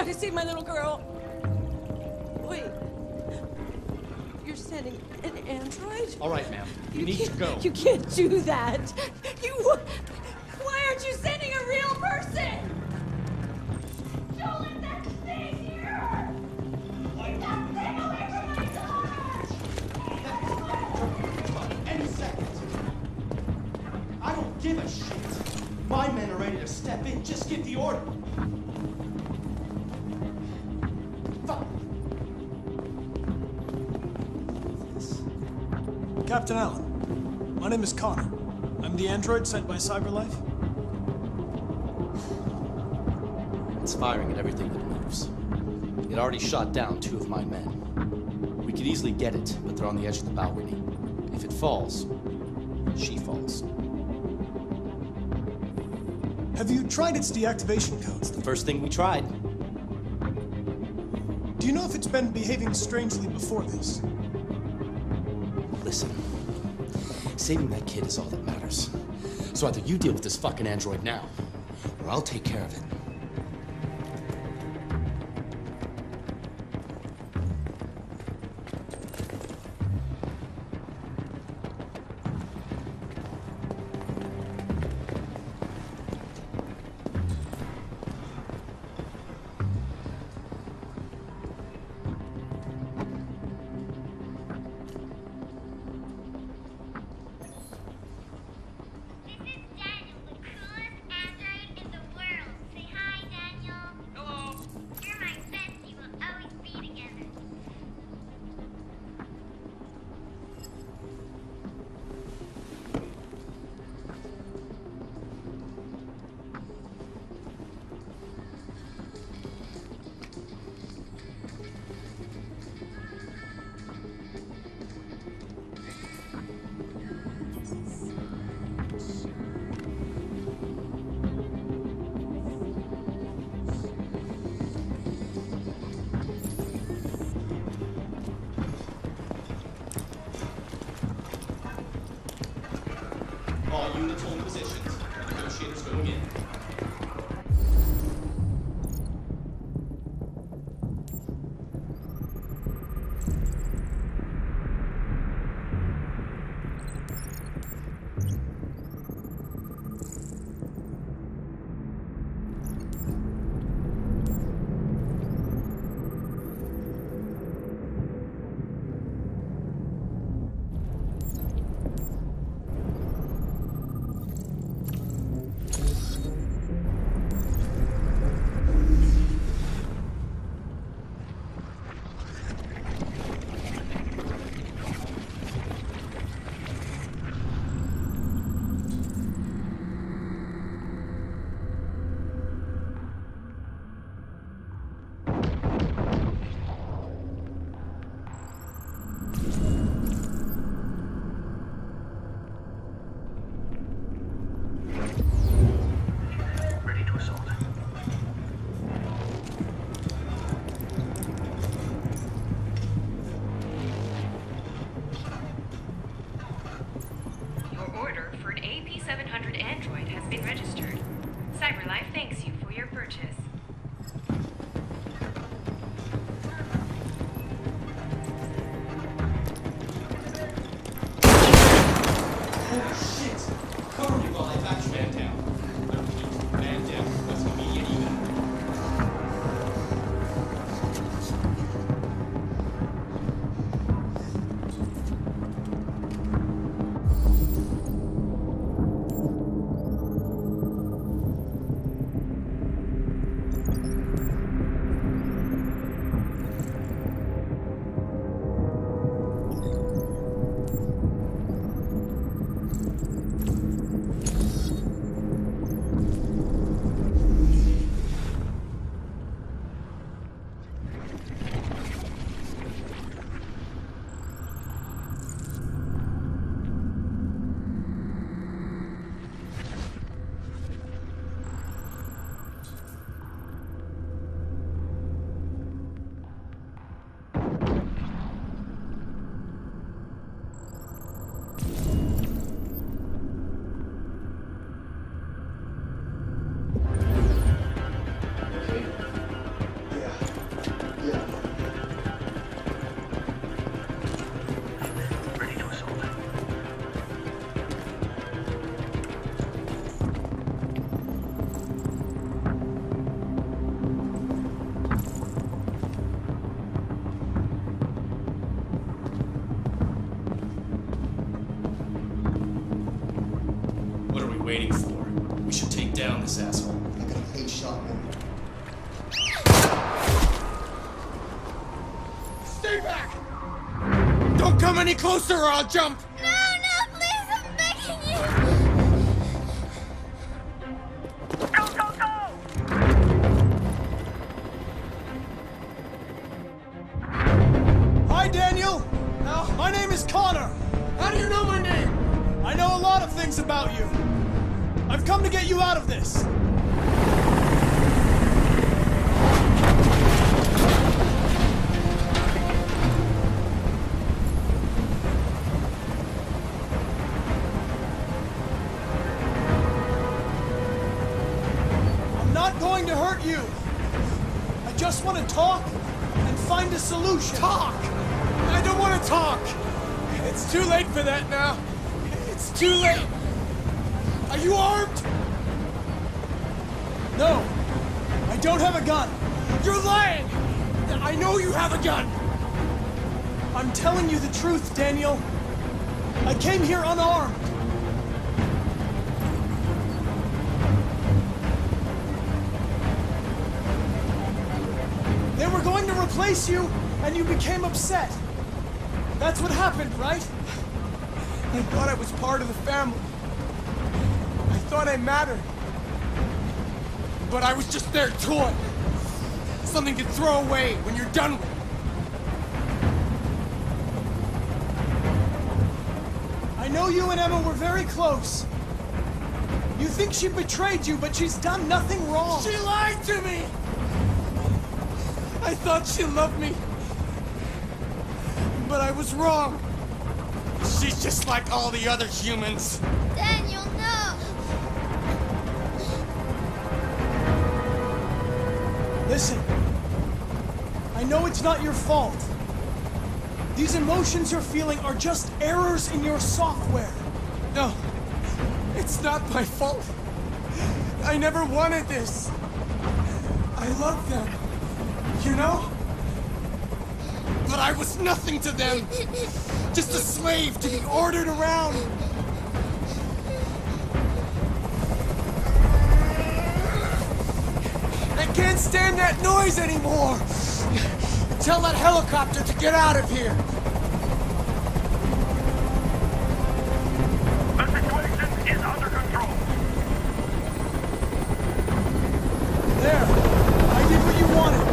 gotta save my little girl. Wait. You're sending an android? All right, ma'am. You need to go. You can't do that. Why aren't you sending a real person? Don't let that thing here! Get that thing away from my daughter! Any second. I don't give a shit. My men are ready to step in. Just give the order. Fuck. Captain Allen, my name is Connor. I'm the android sent by CyberLife. It's firing at everything that moves. It already shot down 2 of my men. We could easily get it, but they're on the edge of the balcony. If it falls, she falls. Have you tried its deactivation codes? The first thing we tried. Do you know if it's been behaving strangely before this? Listen, saving that kid is all that matters. So either you deal with this fucking android now, or I'll take care of it. All units hold positions. Negotiators going in. waiting for? We should take down this asshole. I got a clean shot, man. Stay back! Don't come any closer or I'll jump! No, please, I'm begging you! Go, go, go! Hi, Daniel. My name is Connor. How do you know my name? I know a lot of things about you. I've come to get you out of this. I'm not going to hurt you. I just want to talk and find a solution. Talk! I don't want to talk! It's too late for that now. It's too late. Are you armed? No, I don't have a gun. You're lying! I know you have a gun! I'm telling you the truth, Daniel. I came here unarmed. They were going to replace you, and you became upset. That's what happened, right? I thought I was part of the family. I thought I mattered. But I was just their toy. Something to throw away when you're done with it. I know you and Emma were very close. You think she betrayed you, but she's done nothing wrong. She lied to me! I thought she loved me. But I was wrong. She's just like all the other humans. Daniel, no! Listen, I know it's not your fault. These emotions you're feeling are just errors in your software. No, it's not my fault. I never wanted this. I love them, you know? But I was nothing to them. Just a slave to be ordered around. I can't stand that noise anymore. Tell that helicopter to get out of here. The situation is under control. There, I did what you wanted.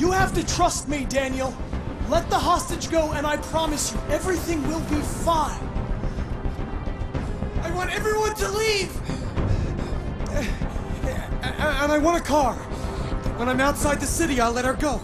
You have to trust me, Daniel. Let the hostage go, and I promise you, everything will be fine. I want everyone to leave! And I want a car. When I'm outside the city, I'll let her go.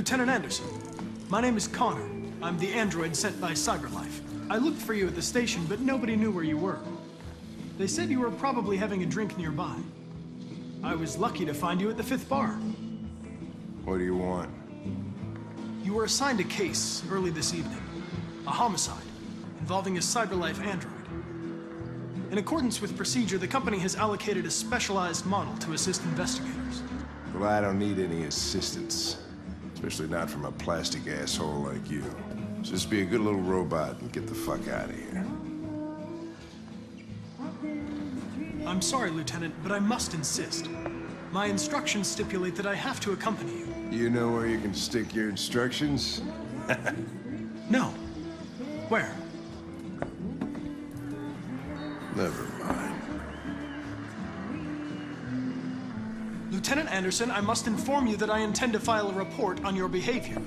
Lieutenant Anderson, my name is Connor. I'm the android sent by CyberLife. I looked for you at the station, but nobody knew where you were. They said you were probably having a drink nearby. I was lucky to find you at the 5th bar. What do you want? You were assigned a case early this evening. A homicide involving a CyberLife android. In accordance with procedure, the company has allocated a specialized model to assist investigators. Well, I don't need any assistance. Especially not from a plastic asshole like you. Just be a good little robot and get the fuck out of here. I'm sorry, Lieutenant, but I must insist. My instructions stipulate that I have to accompany you. You know where you can stick your instructions? No. Where? Never mind. Lieutenant Anderson, I must inform you that I intend to file a report on your behavior.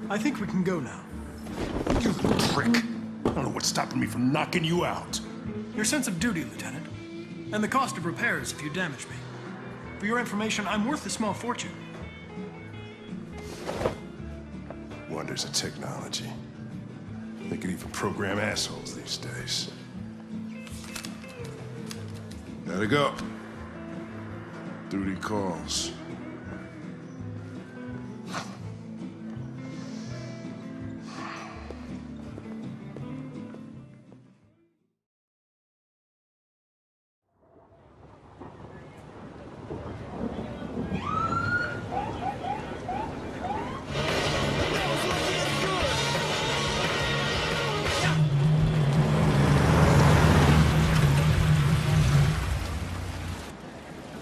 I think we can go now. You prick! I don't know what's stopping me from knocking you out. Your sense of duty, Lieutenant. And the cost of repairs if you damage me. For your information, I'm worth a small fortune. Wonders of technology. They can even program assholes these days. Gotta go. Duty calls.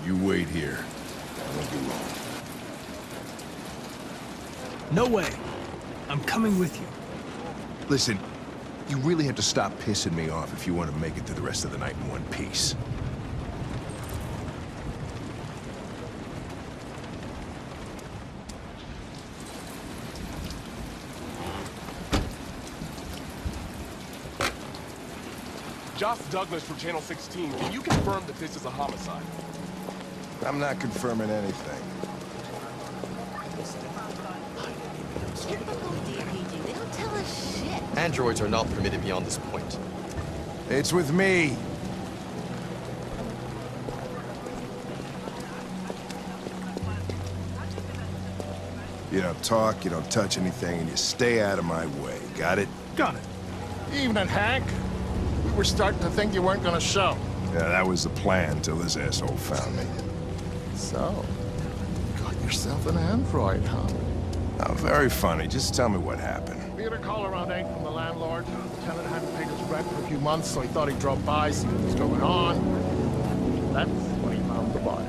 You wait here. I won't be long. No way. I'm coming with you. Listen, you really have to stop pissing me off if you want to make it through the rest of the night in one piece. Josh Douglas from Channel 16. Can you confirm that this is a homicide? I'm not confirming anything. Typical DPD. They don't tell us shit. Androids are not permitted beyond this point. It's with me. You don't talk, you don't touch anything, and you stay out of my way. Got it? Got it. Evening, Hank. We were starting to think you weren't gonna show. Yeah, that was the plan till this asshole found me. So, got yourself an android, huh? Oh, very funny. Just tell me what happened. We had a call around 8 from the landlord. The tenant hadn't paid his rent for a few months, so he thought he'd drop by, see what was going on. That's when he found the body.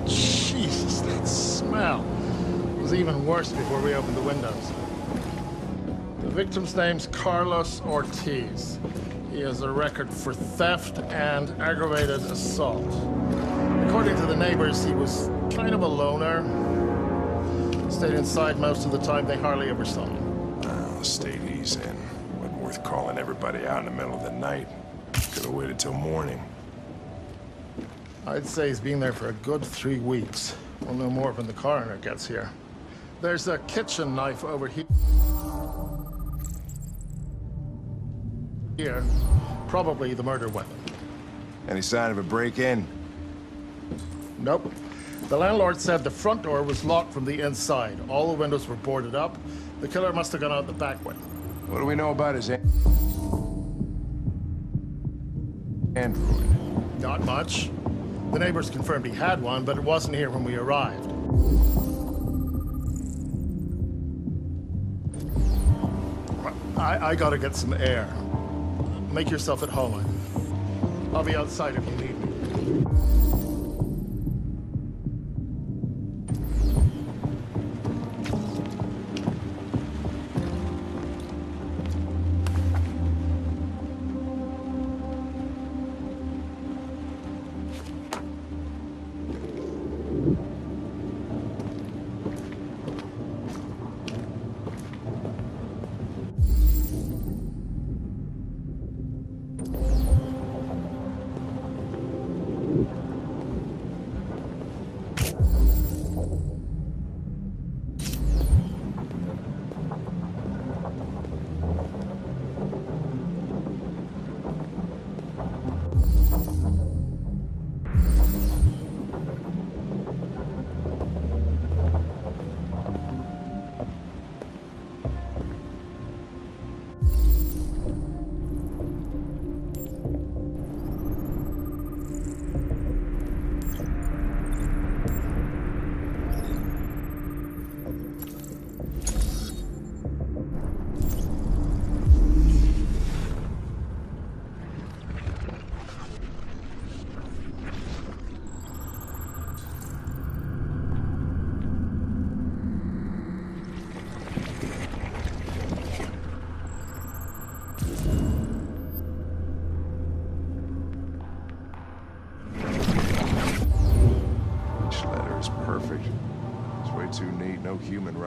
Jesus, that smell. It was even worse before we opened the windows. The victim's name's Carlos Ortiz. He has a record for theft and aggravated assault. According to the neighbors, he was kind of a loner. Stayed inside most of the time. They hardly ever saw him. Oh, state he's in. Wasn't worth calling everybody out in the middle of the night. Could have waited till morning. I'd say he's been there for a good 3 weeks. We'll know more when the coroner gets here. There's a kitchen knife over here. Probably the murder weapon. Any sign of a break-in? Nope. The landlord said the front door was locked from the inside. All the windows were boarded up. The killer must have gone out the back way. What do we know about his android? Not much. The neighbors confirmed he had one, but it wasn't here when we arrived. I gotta get some air. Make yourself at home. I'll be outside if you need me.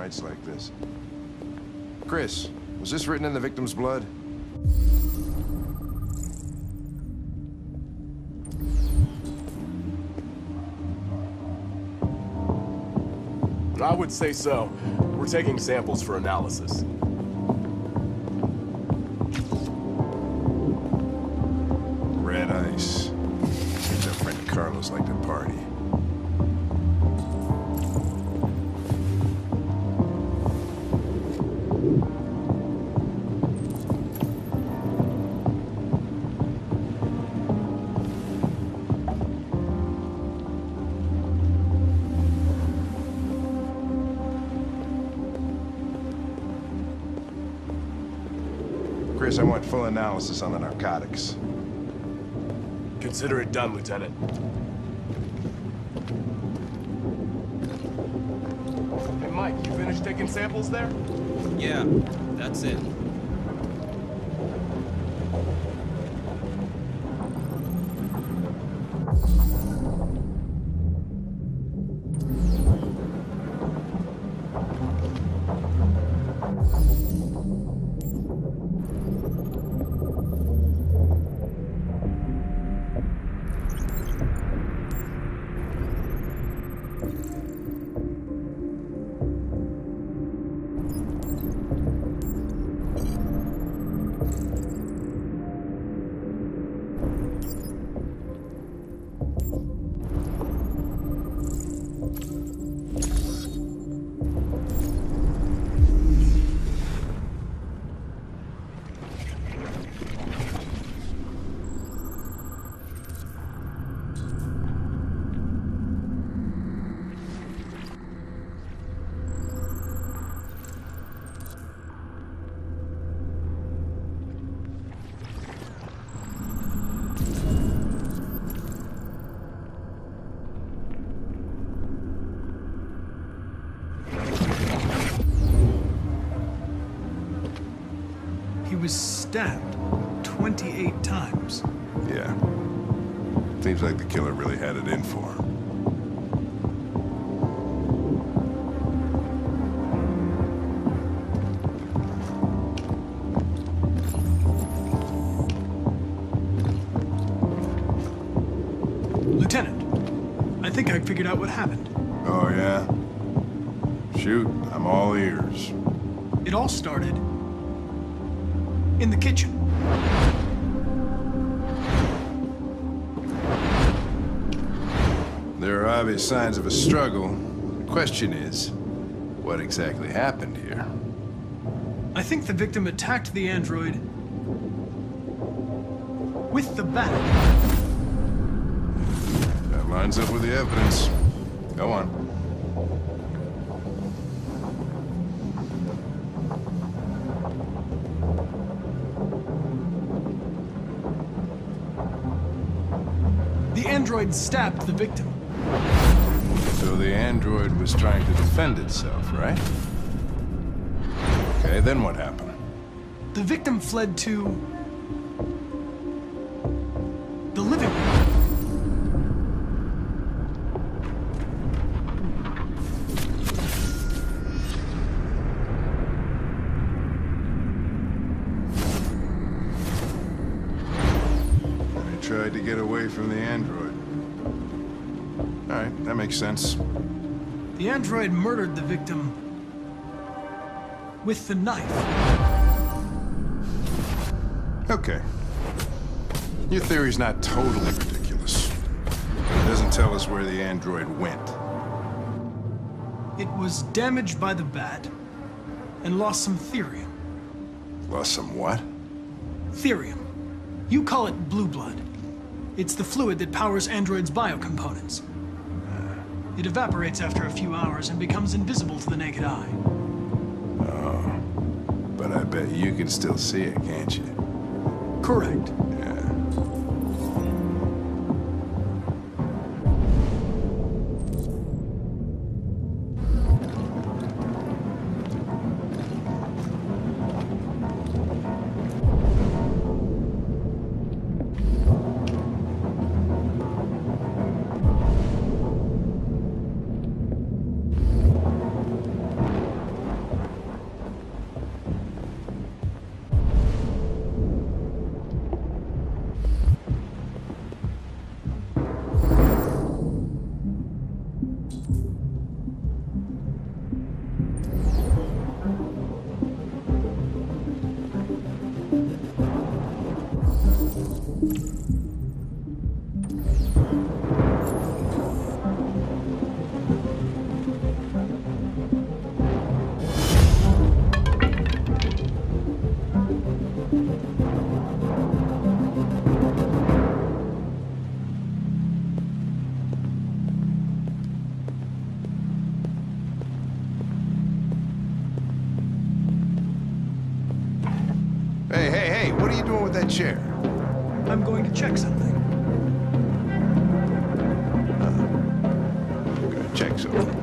rights like this. Chris, was this written in the victim's blood? I would say so. We're taking samples for analysis. Red ice. Seems our friend Carlos liked to party. Chris, I want full analysis on the narcotics. Consider it done, Lieutenant. Hey, Mike, you finished taking samples there? Yeah, that's it. He was stabbed 28 times. Yeah. Seems like the killer really had it in for him. Lieutenant, I think I figured out what happened. Oh, yeah? Shoot, I'm all ears. It all started in the kitchen. There are obvious signs of a struggle. The question is, what exactly happened here? I think the victim attacked the android with the bat. That lines up with the evidence. Go on. The android stabbed the victim. So the android was trying to defend itself, right? Okay, then what happened? The victim fled to the living room. They tried to get away from the android. All right, that makes sense. The android murdered the victim with the knife. Okay. Your theory's not totally ridiculous. It doesn't tell us where the android went. It was damaged by the bat and lost some therium. Lost some what? Therium. You call it blue blood. It's the fluid that powers androids' biocomponents. It evaporates after a few hours and becomes invisible to the naked eye. Oh. But I bet you can still see it, can't you? Correct. Yeah. Hey, what are you doing with that chair? I'm going to check something. Gonna check something.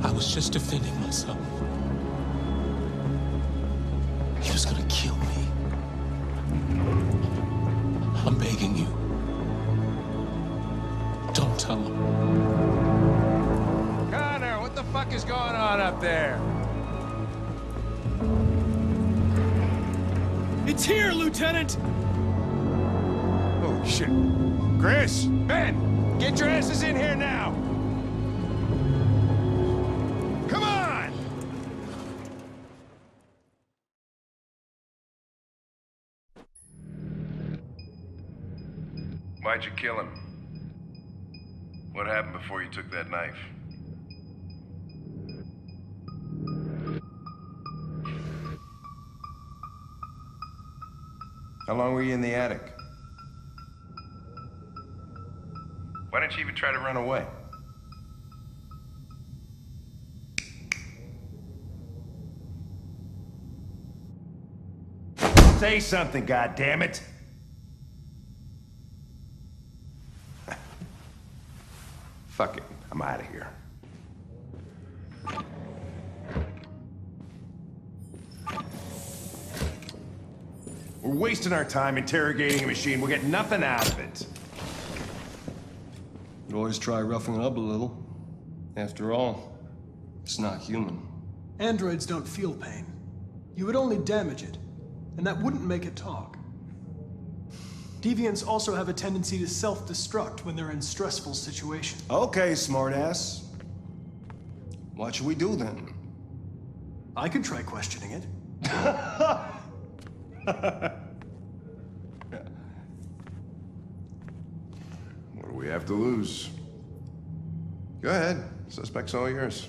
I was just defending myself. He was gonna kill me. I'm begging you. Don't tell him. Connor, what the fuck is going on up there? It's here, Lieutenant! Oh, shit. Chris! Ben! Get your asses in here now! Come on! Why'd you kill him? What happened before you took that knife? How long were you in the attic? Why didn't you even try to run away? Say something, goddammit! Fuck it, I'm out of here. We're wasting our time interrogating a machine. We'll get nothing out of it. You always try roughing it up a little. After all, it's not human. Androids don't feel pain. You would only damage it, and that wouldn't make it talk. Deviants also have a tendency to self-destruct when they're in stressful situations. Okay, smartass. What should we do then? I could try questioning it. What do we have to lose? Go ahead. Suspect's all yours.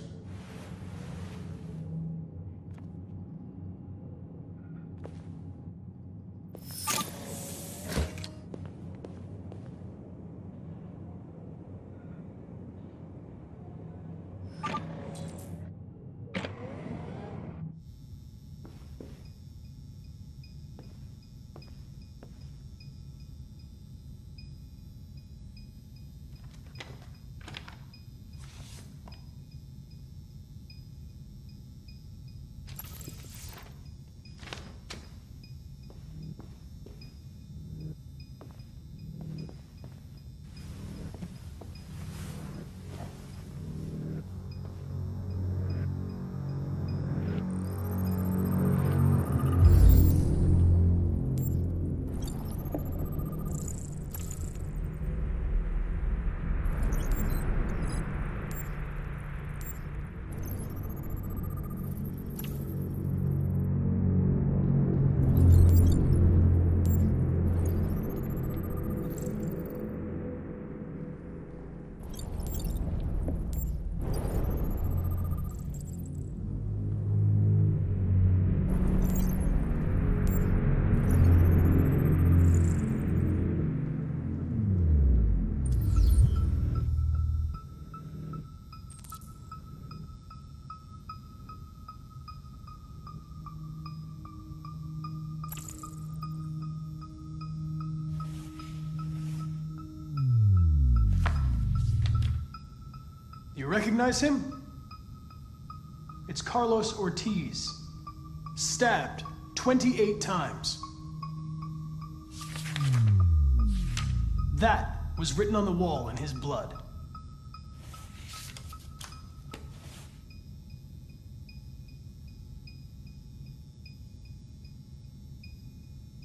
recognize him? It's Carlos Ortiz. Stabbed 28 times. That was written on the wall in his blood.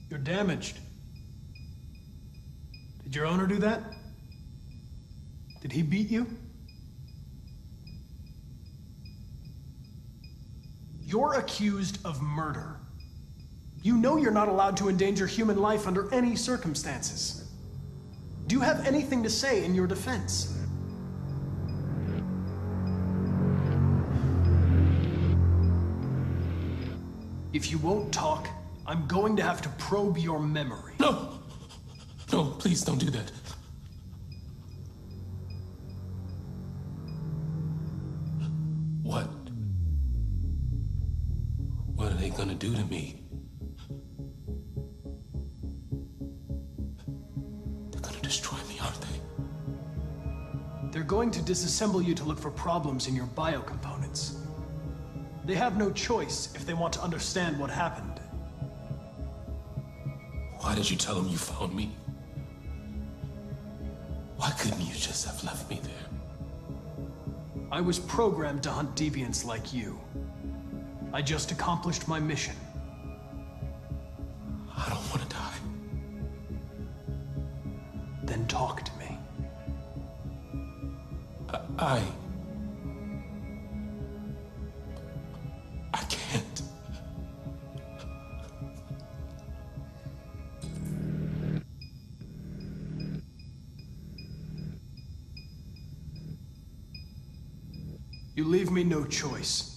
You're damaged. Did your owner do that? Did he beat you? You're accused of murder. You know you're not allowed to endanger human life under any circumstances. Do you have anything to say in your defense? If you won't talk, I'm going to have to probe your memory. No! No, please don't do that. What? What are they gonna do to me? They're gonna destroy me, aren't they? They're going to disassemble you to look for problems in your biocomponents. They have no choice if they want to understand what happened. Why did you tell them you found me? Why couldn't you just have left me there? I was programmed to hunt deviants like you. I just accomplished my mission. I don't want to die. Then talk to me. I can't. You leave me no choice.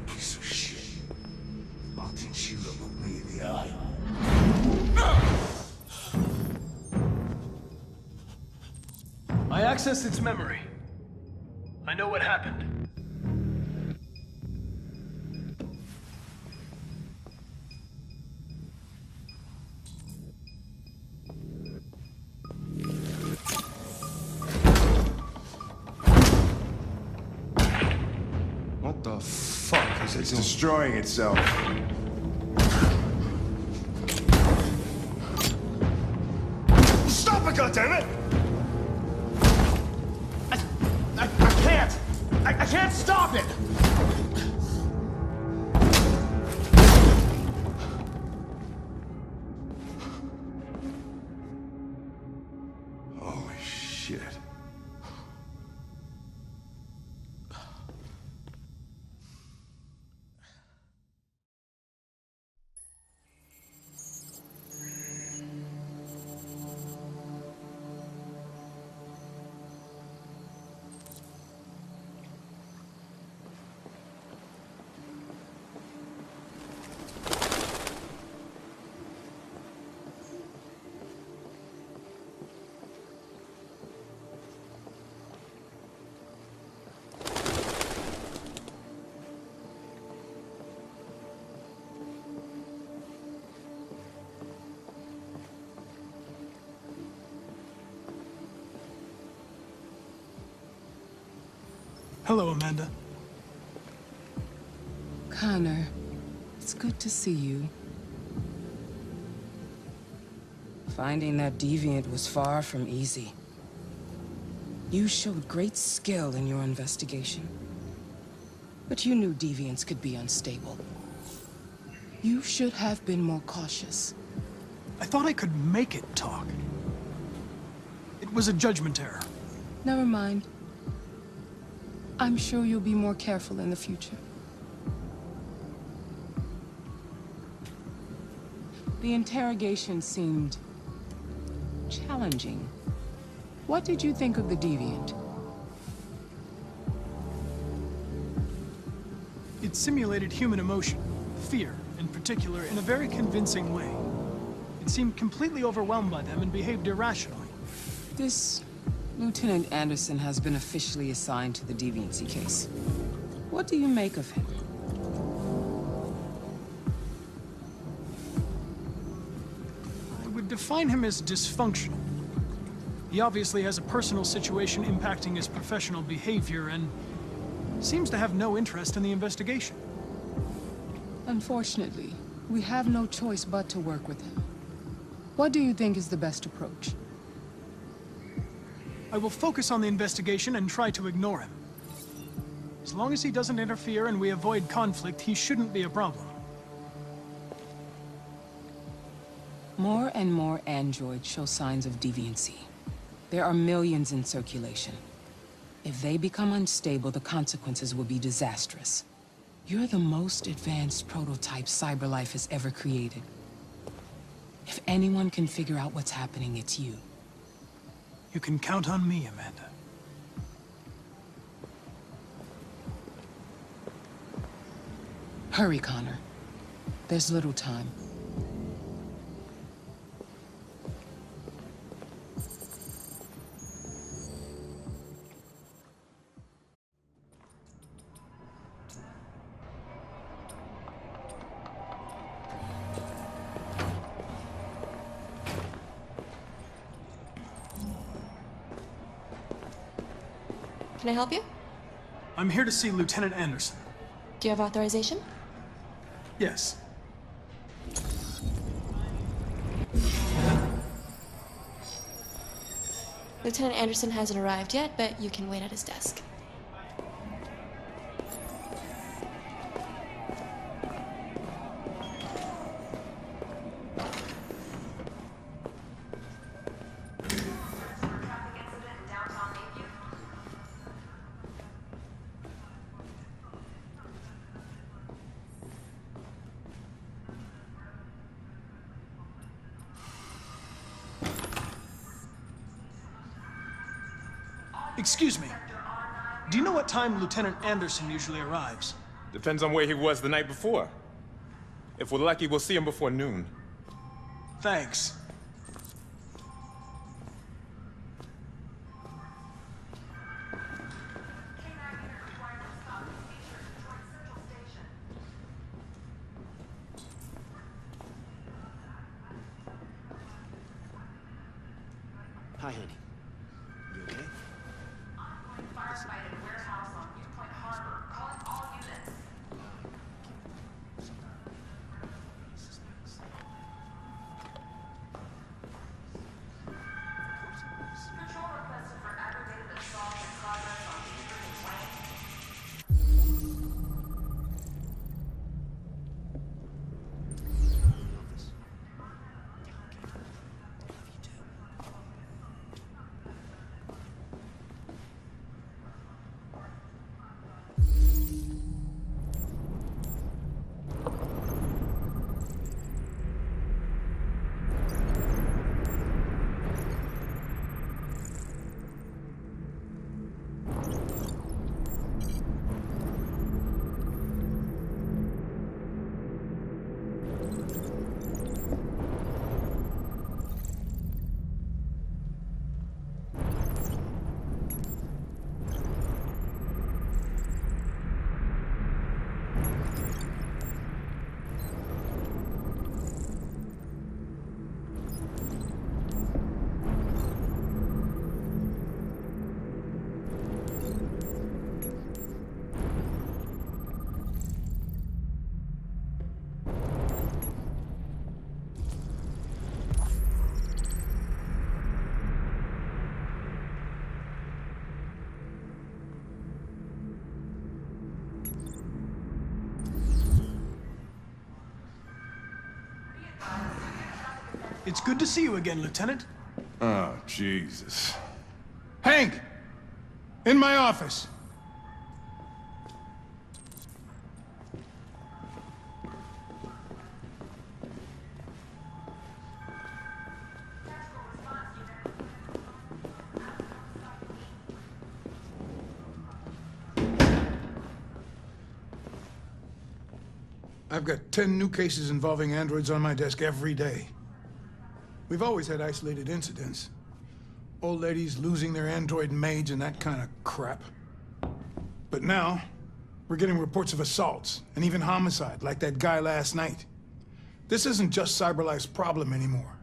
Piece of shit. I'll teach you to look me in the eye. I accessed its memory. I know what happened. What the fuck is it? It's destroying itself. Stop it, goddammit! I can't! I can't stop it! Holy shit. Hello, Amanda. Connor, it's good to see you. Finding that deviant was far from easy. You showed great skill in your investigation. But you knew deviants could be unstable. You should have been more cautious. I thought I could make it talk. It was a judgment error. Never mind. I'm sure you'll be more careful in the future. The interrogation seemed challenging. What did you think of the deviant? It simulated human emotion, fear in particular, in a very convincing way. It seemed completely overwhelmed by them and behaved irrationally. This Lieutenant Anderson has been officially assigned to the deviancy case. What do you make of him? I would define him as dysfunctional. He obviously has a personal situation impacting his professional behavior and seems to have no interest in the investigation. Unfortunately, we have no choice but to work with him. What do you think is the best approach? I will focus on the investigation and try to ignore him. As long as he doesn't interfere and we avoid conflict, he shouldn't be a problem. More and more androids show signs of deviancy. There are millions in circulation. If they become unstable, the consequences will be disastrous. You're the most advanced prototype CyberLife has ever created. If anyone can figure out what's happening, it's you. You can count on me, Amanda. Hurry, Connor. There's little time. Can I help you? I'm here to see Lieutenant Anderson. Do you have authorization? Yes. Lieutenant Anderson hasn't arrived yet, but you can wait at his desk. Excuse me. Do you know what time Lieutenant Anderson usually arrives? Depends on where he was the night before. If we're lucky, we'll see him before noon. Thanks. Hi, honey. You okay? Firefighting warehouse on Newport Harbor. Calling all units. Patrol requested for aggravated assault in progress on Beaver and Wayne. It's good to see you again, Lieutenant. Oh, Jesus. Hank! In my office! I've got 10 new cases involving androids on my desk every day. We've always had isolated incidents, Old ladies losing their android maids and that kind of crap. But now, we're getting reports of assaults and even homicide, like that guy last night. This isn't just CyberLife's problem anymore.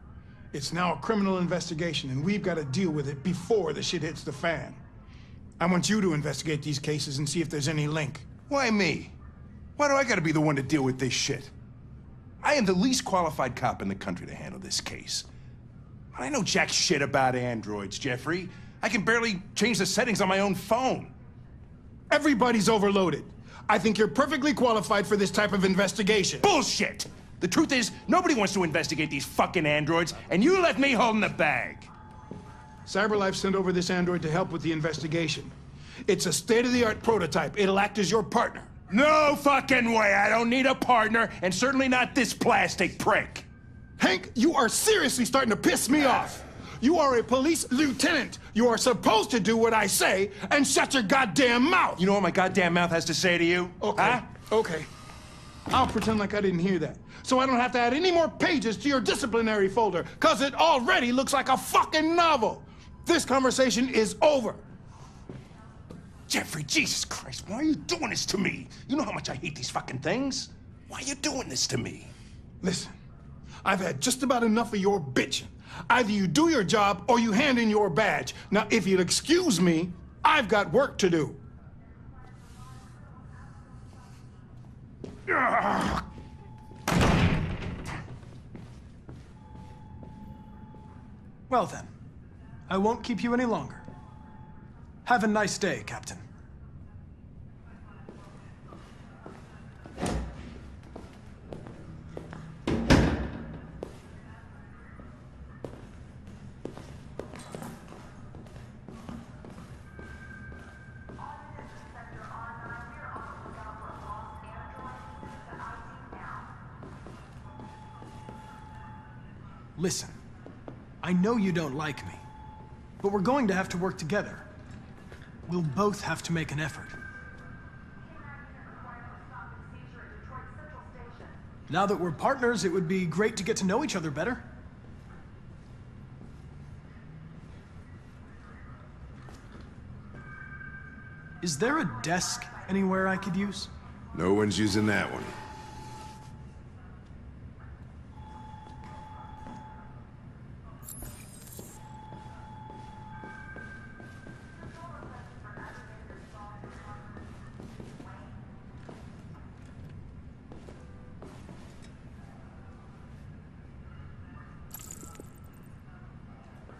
It's now a criminal investigation, and we've got to deal with it before the shit hits the fan. I want you to investigate these cases and see if there's any link. Why me? Why do I gotta be the one to deal with this shit? I am the least qualified cop in the country to handle this case. I know jack shit about androids, Jeffrey. I can barely change the settings on my own phone. Everybody's overloaded. I think you're perfectly qualified for this type of investigation. Bullshit! The truth is, nobody wants to investigate these fucking androids, and you left me holding the bag. CyberLife sent over this android to help with the investigation. It's a state-of-the-art prototype. It'll act as your partner. No fucking way! I don't need a partner, and certainly not this plastic prick. Hank, you are seriously starting to piss me off. You are a police lieutenant. You are supposed to do what I say and shut your goddamn mouth. You know what my goddamn mouth has to say to you? Okay, huh? Okay. I'll pretend like I didn't hear that, so I don't have to add any more pages to your disciplinary folder, because it already looks like a fucking novel. This conversation is over. Jeffrey, Jesus Christ, why are you doing this to me? You know how much I hate these fucking things. Why are you doing this to me? Listen, I've had just about enough of your bitching. Either you do your job or you hand in your badge. Now, if you'll excuse me, I've got work to do. Well then, I won't keep you any longer. Have a nice day, Captain. Listen, I know you don't like me, but we're going to have to work together. We'll both have to make an effort. Now that we're partners, it would be great to get to know each other better. Is there a desk anywhere I could use? No one's using that one.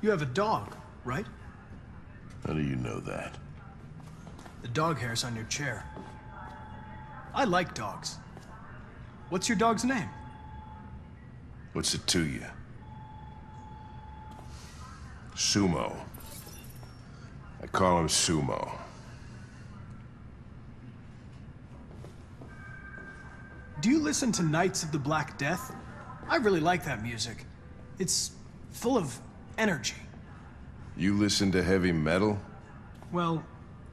You have a dog, right? How do you know that? The dog hair's on your chair. I like dogs. What's your dog's name? What's it to you? Sumo. I call him Sumo. Do you listen to Knights of the Black Death? I really like that music. It's full of energy. You listen to heavy metal? Well,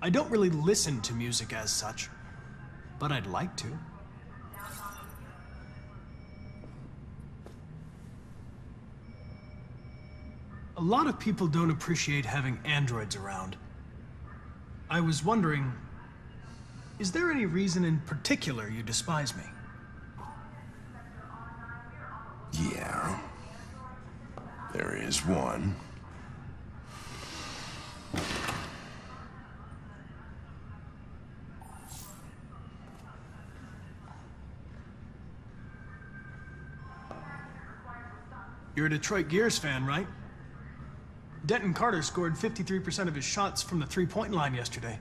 I don't really listen to music as such, but I'd like to. A lot of people don't appreciate having androids around. I was wondering, is there any reason in particular you despise me? Yeah. There is one. You're a Detroit Gears fan, right? Denton Carter scored 53% of his shots from the three-point line yesterday.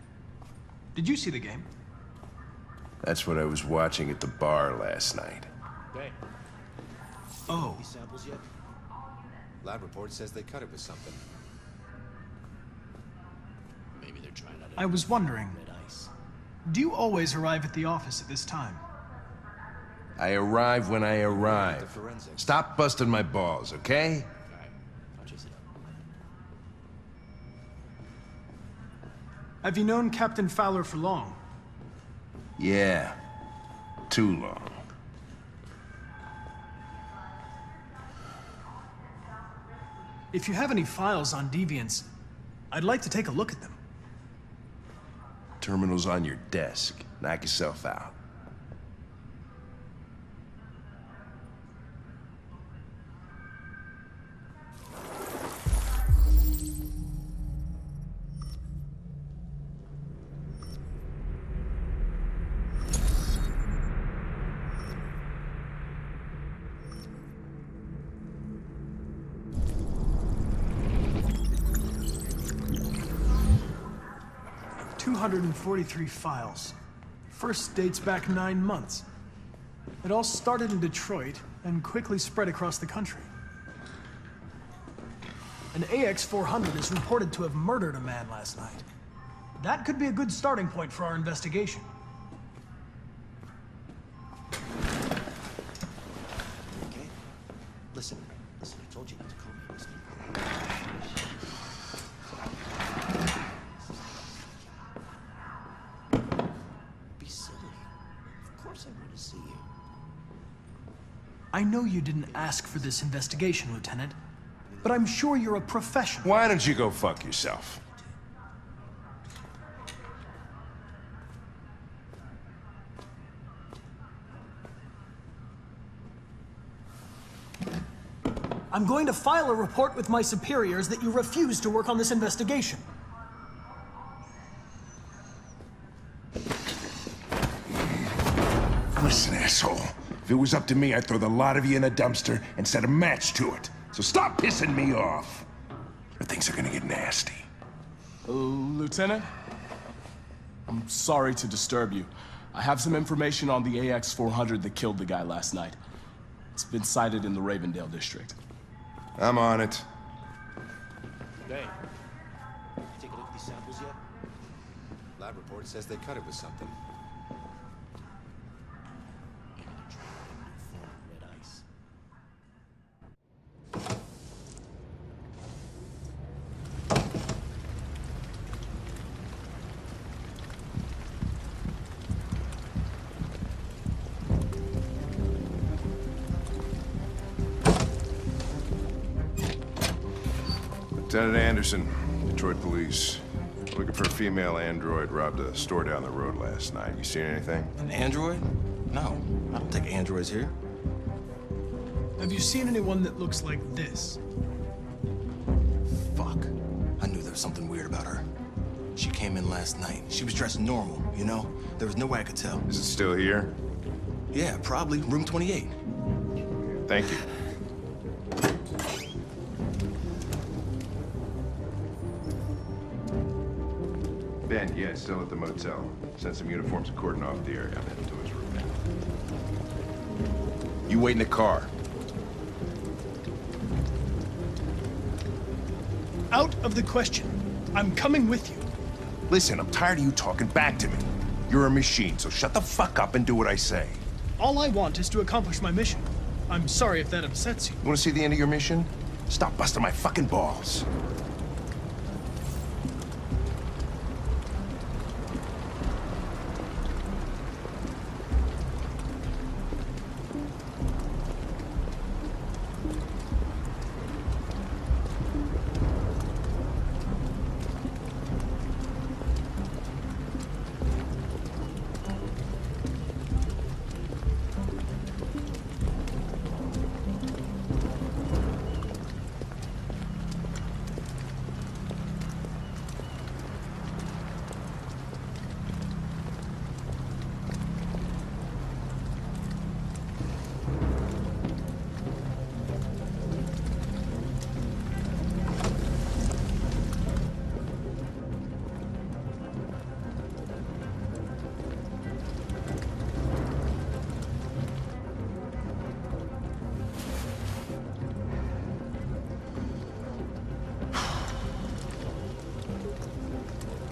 Did you see the game? That's what I was watching at the bar last night. Hey. Oh. Any samples yet? Lab report says they cut it with something. Maybe they're trying out. I was wondering, red ice. do you always arrive at the office at this time? I arrive when I arrive. The forensics. Stop busting my balls, okay? Alright, I'll chase it up. Have you known Captain Fowler for long? Yeah. Too long. If you have any files on Deviants, I'd like to take a look at them. Terminal's on your desk. Knock yourself out. $243 files. First dates back 9 months. It all started in Detroit and quickly spread across the country. An AX-400 is reported to have murdered a man last night. That could be a good starting point for our investigation. Okay? Listen, I told you not to call me. Listen. Be silly. Of course I want to see you. I know you didn't ask for this investigation, Lieutenant, but I'm sure you're a professional. Why don't you go fuck yourself? I'm going to file a report with my superiors that you refuse to work on this investigation. Listen, asshole. If it was up to me, I'd throw the lot of you in a dumpster and set a match to it. So stop pissing me off, or things are gonna get nasty. Lieutenant? I'm sorry to disturb you. I have some information on the AX-400 that killed the guy last night. It's been sighted in the Ravendale district. I'm on it. Hey, you take a look at these samples yet? Lab report says they cut it with something. Red ice. Lieutenant Anderson, Detroit Police. Looking for a female android robbed a store down the road last night. You seen anything? An android? No, I don't take androids here. Have you seen anyone that looks like this? Fuck. I knew there was something weird about her. She came in last night. She was dressed normal, you know? There was no way I could tell. Is it still here? Yeah, probably. Room 28. Thank you. Ben, yeah, still at the motel. Sent some uniforms and cordon off the area. I'm heading to his room now. You wait in the car. Out of the question. I'm coming with you. Listen, I'm tired of you talking back to me. You're a machine, so shut the fuck up and do what I say. All I want is to accomplish my mission. I'm sorry if that upsets you. You want to see the end of your mission? Stop busting my fucking balls.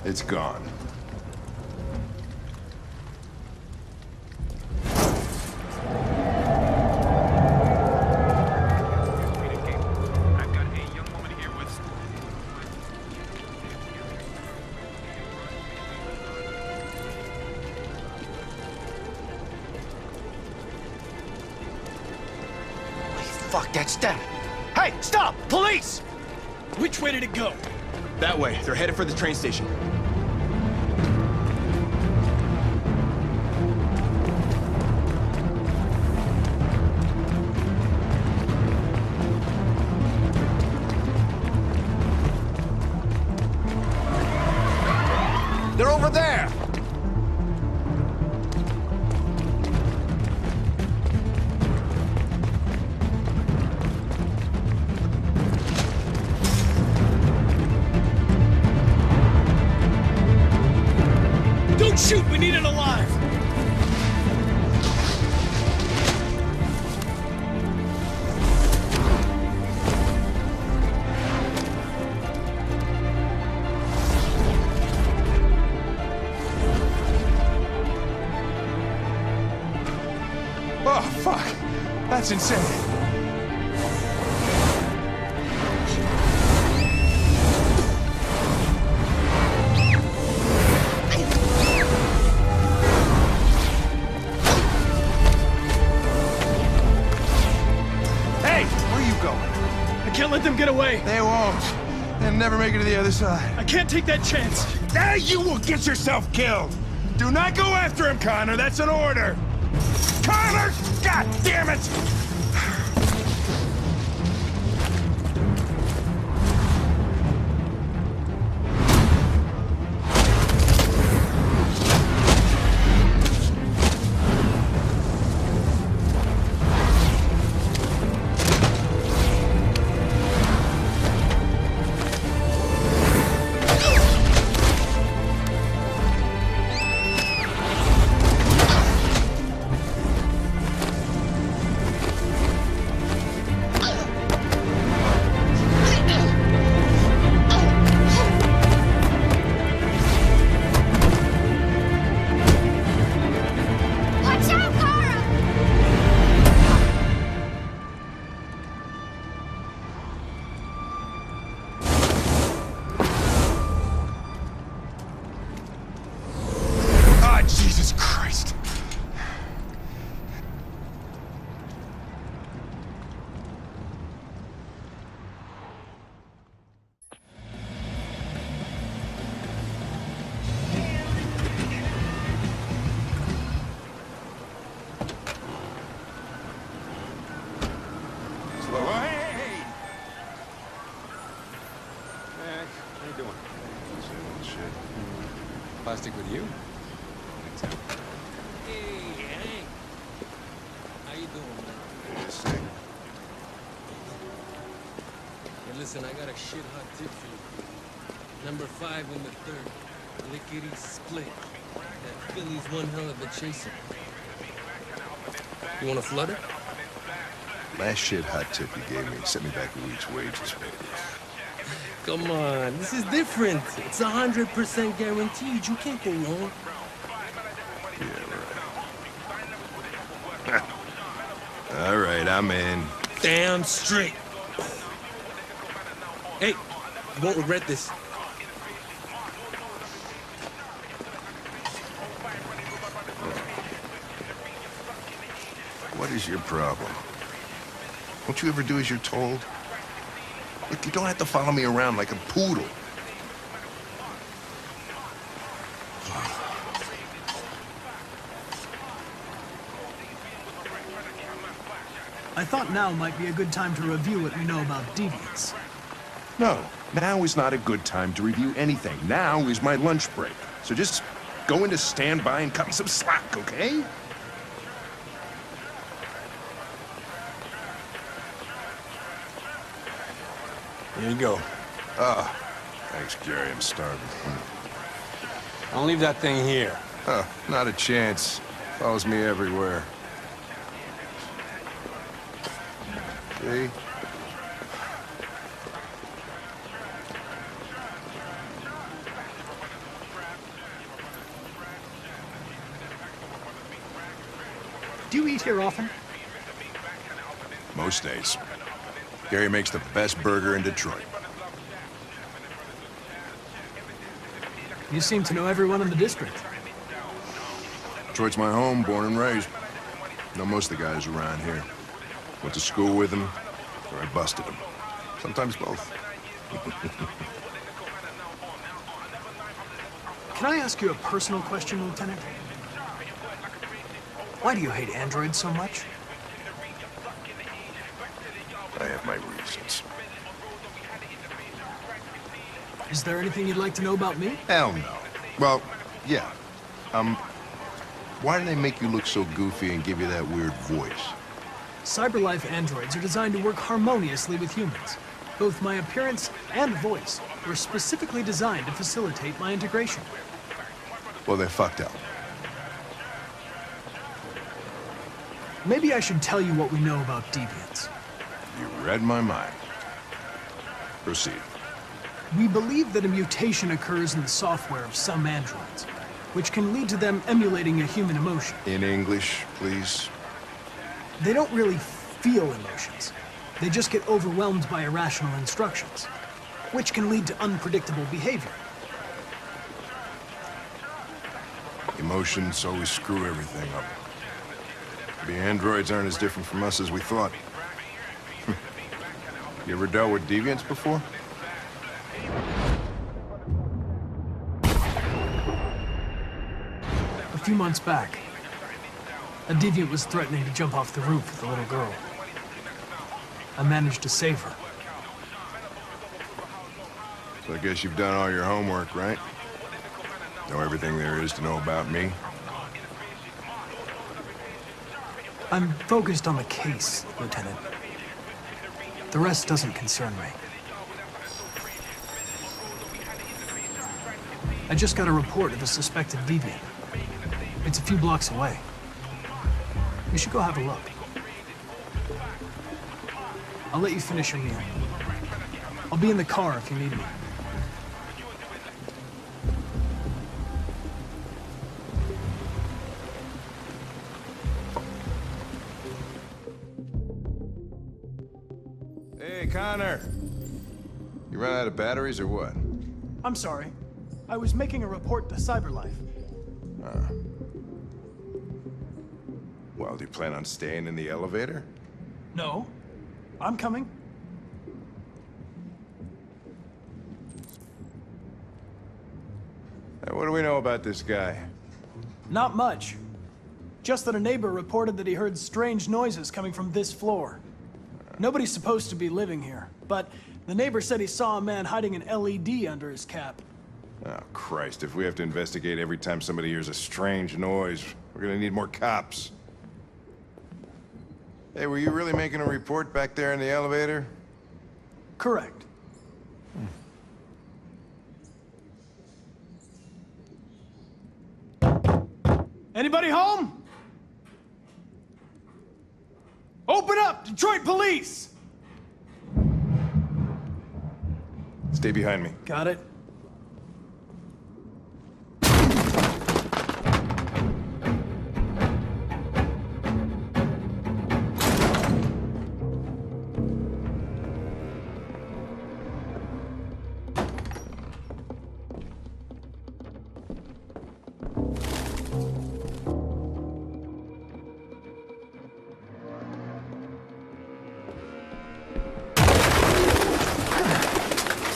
It's gone. Fuck, that's that. Hey, stop! Police! Which way did it go? That way. They're headed for the train station. They're over there! Don't shoot! We need it alive! Oh, fuck! That's insane! Hey! Where are you going? I can't let them get away! They won't. They'll never make it to the other side. I can't take that chance! Now you will get yourself killed! Do not go after him, Connor! That's an order! Connor! God damn it! Jesus Christ. Slow. Hey! Max, how you doing? Same old shit. Plastic with you? Hey, Hank. How you doing, man? Sick. Hey, listen, I got a shit hot tip for you. Number 5 in the 3rd. Lickety split. That Philly's one hell of a chaser. You want a flutter? Last shit hot tip you gave me sent me back a week's wages, baby. Come on, this is different. It's 100% guaranteed. You can't go wrong. All right, I'm in. Damn straight. Hey, you won't regret this. What is your problem? Don't you ever do as you're told? Look, you don't have to follow me around like a poodle. I thought now might be a good time to review what we know about deviants. No, now is not a good time to review anything. Now is my lunch break. So just go into standby and cut me some slack, okay? Here you go. Ah, thanks, Gary. I'm starving. I'll leave that thing here. Huh, not a chance. Follows me everywhere. See? Do you eat here often? Most days. Gary makes the best burger in Detroit. You seem to know everyone in the district. Detroit's my home, born and raised. Know most of the guys around here. Went to school with them, or I busted them. Sometimes both. Can I ask you a personal question, Lieutenant? Why do you hate androids so much? I have my reasons. Is there anything you'd like to know about me? Hell no. Well, yeah. Why do they make you look so goofy and give you that weird voice? CyberLife androids are designed to work harmoniously with humans. Both my appearance and voice were specifically designed to facilitate my integration. Well, they're fucked up. Maybe I should tell you what we know about deviants. You read my mind. Proceed. We believe that a mutation occurs in the software of some androids, which can lead to them emulating a human emotion. In English, please. They don't really feel emotions. They just get overwhelmed by irrational instructions, which can lead to unpredictable behavior. Emotions always screw everything up. The androids aren't as different from us as we thought. You ever dealt with deviants before? A few months back, a deviant was threatening to jump off the roof with a little girl. I managed to save her. So I guess you've done all your homework, right? Know everything there is to know about me? I'm focused on the case, Lieutenant. The rest doesn't concern me. I just got a report of a suspected deviant. It's a few blocks away. You should go have a look. I'll let you finish your meal. I'll be in the car if you need me. Hey, Connor. You run out of batteries or what? I'm sorry. I was making a report to CyberLife. Well, do you plan on staying in the elevator? No. I'm coming. Hey, what do we know about this guy? Not much. Just that a neighbor reported that he heard strange noises coming from this floor. Nobody's supposed to be living here, but the neighbor said he saw a man hiding an LED under his cap. Oh, Christ, if we have to investigate every time somebody hears a strange noise, we're gonna need more cops. Hey, were you really making a report back there in the elevator? Correct. Anybody home? Open up, Detroit Police! Stay behind me. Got it.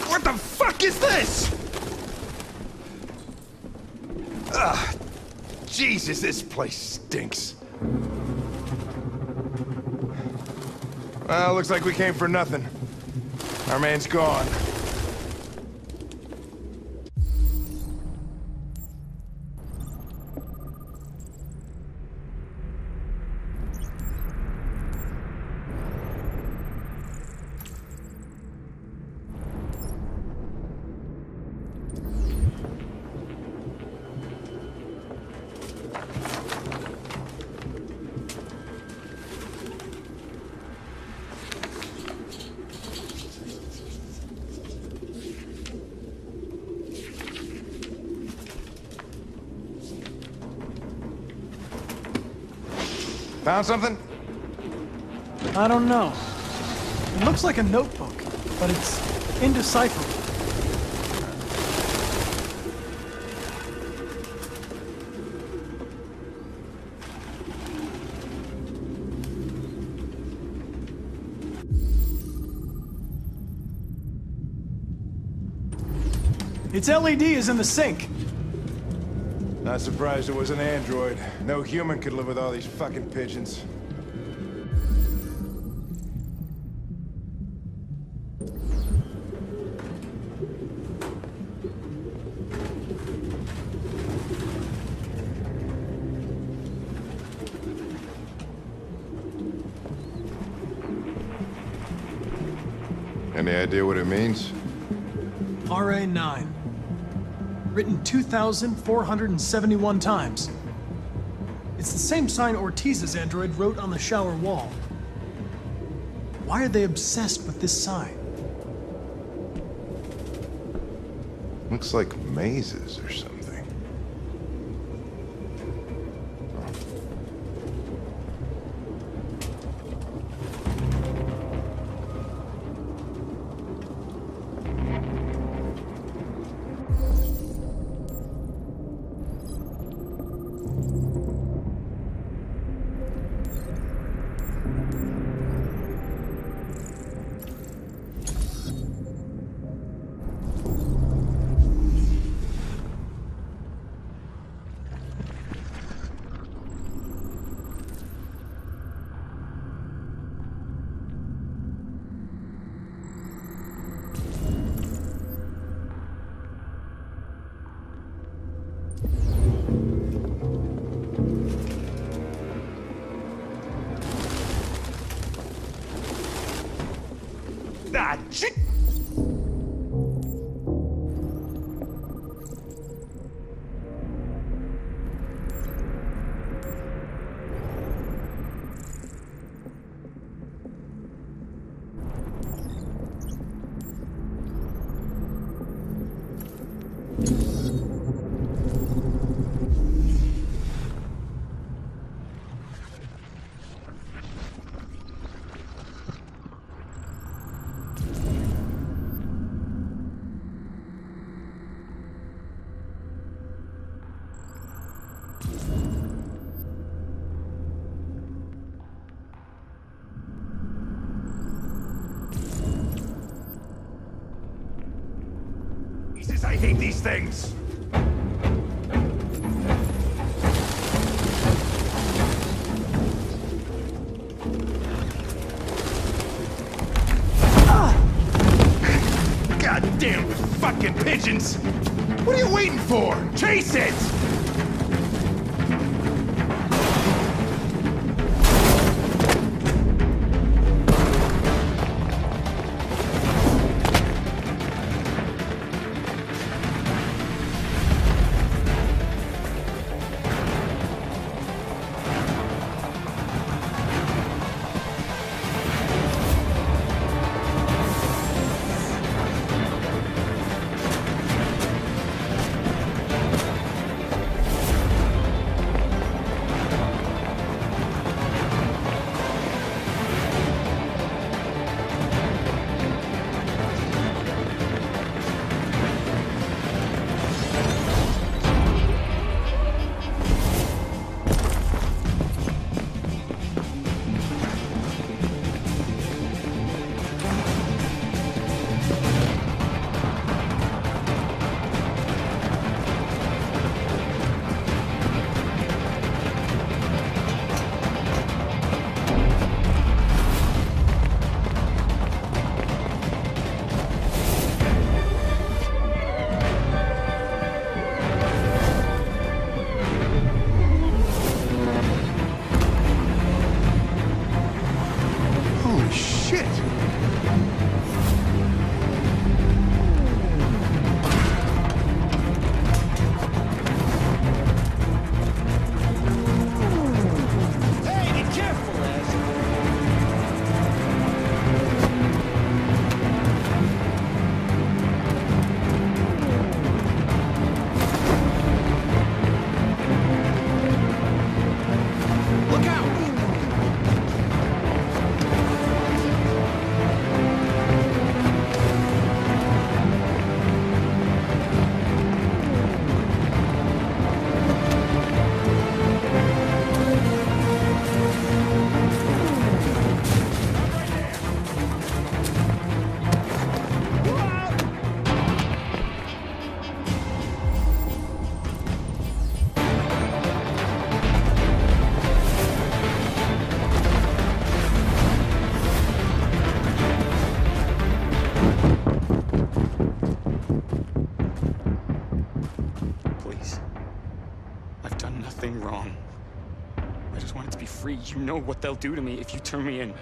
What the fuck is this? Ugh. Jesus, this place stinks. Well, looks like we came for nothing. Our man's gone. Found something? I don't know. It looks like a notebook, but it's indecipherable. Its LED is in the sink. Not surprised it was an android. No human could live with all these fucking pigeons. Any idea what it means? RA9. Written 2,471 times. It's the same sign Ortiz's android wrote on the shower wall. Why are they obsessed with this sign? Looks like mazes or something. Ah, shit! I hate these things! Goddamn fucking pigeons! What are you waiting for? Chase it! done nothing wrong. I just wanted to be free. You know what they'll do to me if you turn me in.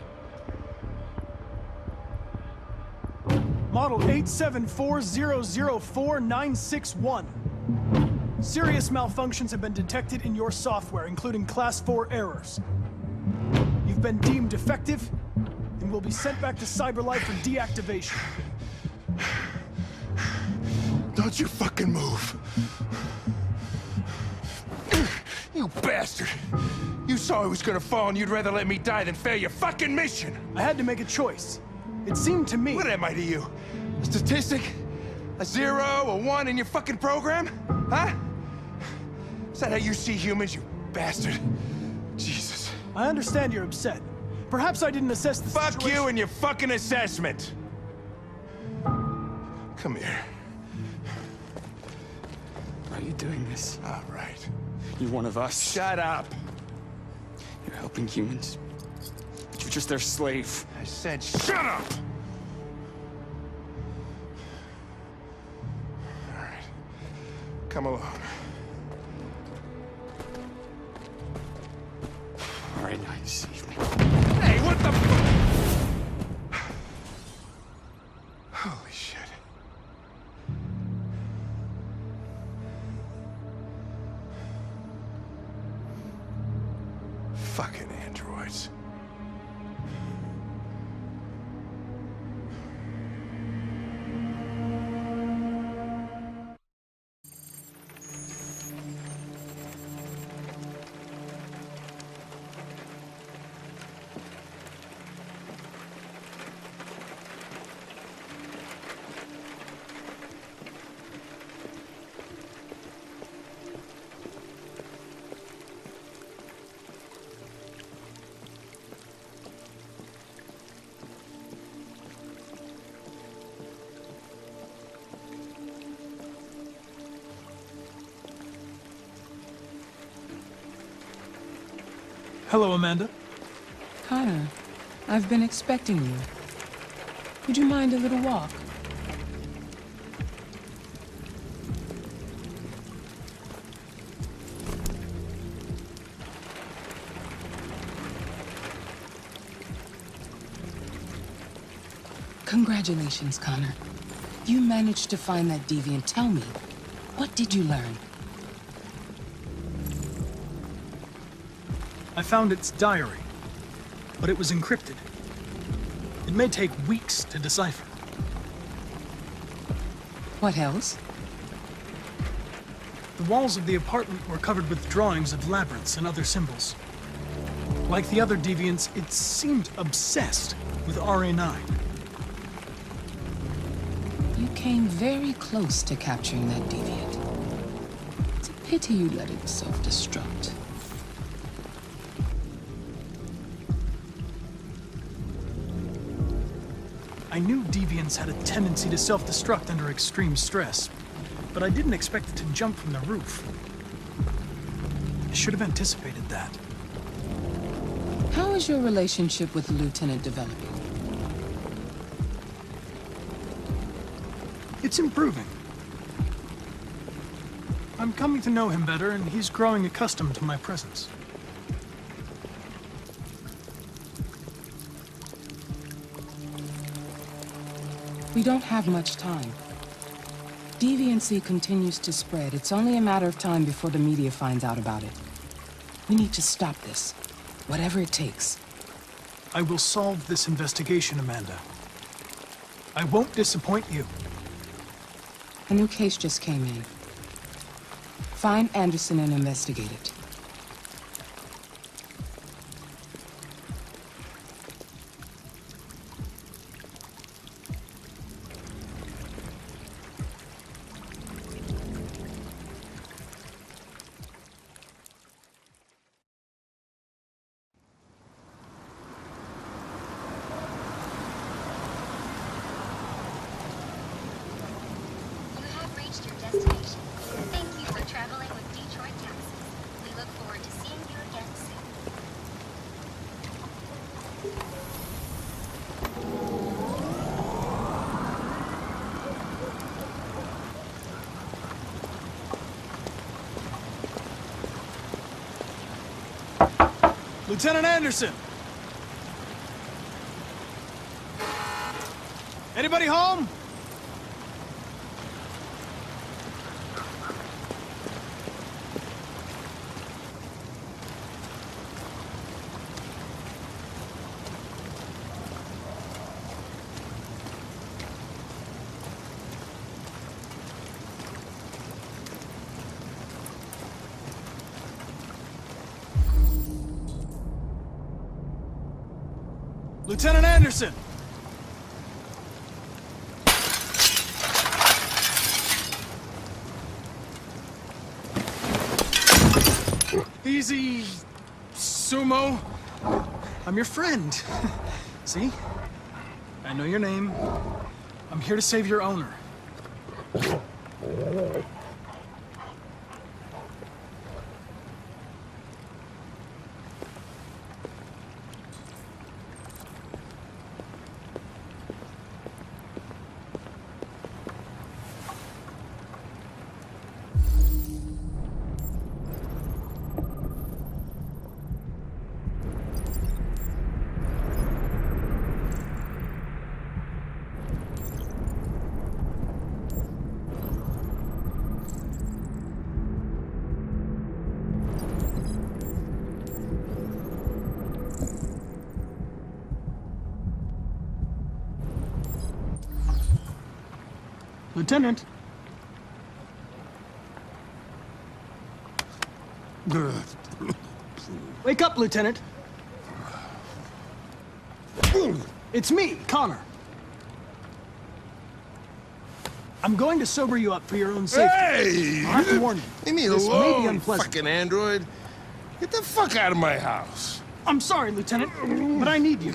Model 874004961. Serious malfunctions have been detected in your software, including Class 4 errors. You've been deemed defective and will be sent back to CyberLife for deactivation. Don't you fucking move. You bastard. You saw I was gonna fall and you'd rather let me die than fail your fucking mission. I had to make a choice. It seemed to me... What am I to you? A statistic? A 0, a 1 in your fucking program? Huh? Is that how you see humans, you bastard? Jesus. I understand you're upset. Perhaps I didn't assess the situation. Fuck you and your fucking assessment. Come here. Why are you doing this? All right. You're one of us. Shut up. You're helping humans. But you're just their slave. I said shut up! All right. Come along. All right, now you save me. Hey, what the fuck? Holy shit. Fucking androids. Hello, Amanda. Connor, I've been expecting you. Would you mind a little walk? Congratulations, Connor. You managed to find that deviant. Tell me, what did you learn? I found its diary, but it was encrypted. It may take weeks to decipher. What else? The walls of the apartment were covered with drawings of labyrinths and other symbols. Like the other deviants, it seemed obsessed with RA9. You came very close to capturing that deviant. It's a pity you let it self-destruct. I knew deviants had a tendency to self-destruct under extreme stress, but I didn't expect it to jump from the roof. I should have anticipated that. How is your relationship with the Lieutenant developing? It's improving. I'm coming to know him better, and he's growing accustomed to my presence. We don't have much time. Deviancy continues to spread. It's only a matter of time before the media finds out about it. We need to stop this, whatever it takes. I will solve this investigation, Amanda. I won't disappoint you. A new case just came in. Find Anderson and investigate it. Lieutenant Anderson! Anybody home? Lieutenant Anderson! Easy, Sumo. I'm your friend. See? I know your name. I'm here to save your owner. Lieutenant. Wake up, Lieutenant. It's me, Connor. I'm going to sober you up for your own safety. Hey! I have to warn you. Leave me this may be alone, unpleasant. fucking android. Get the fuck out of my house. I'm sorry, Lieutenant, but I need you.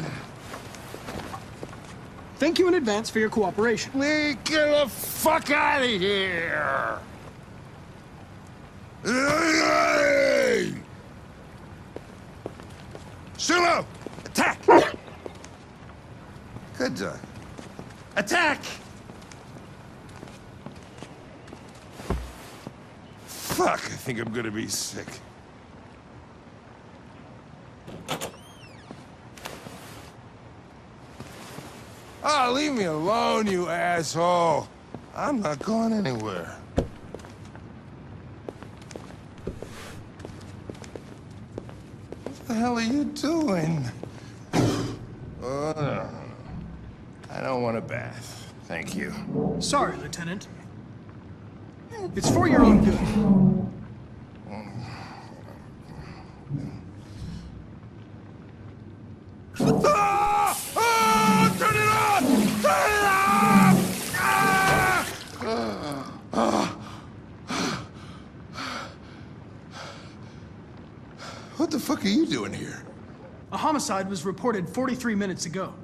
Thank you in advance for your cooperation. Get the fuck out of here! Hey! Sumo! Attack! Good dog. Attack! Fuck, I think I'm gonna be sick. Oh, leave me alone, you asshole. I'm not going anywhere. What the hell are you doing? Oh, no. I don't want a bath. Thank you. Sorry, Lieutenant. It's for your own good. Ah! Ah! Turn it on! Turn it off! Ah! What the fuck are you doing here? A homicide was reported 43 minutes ago.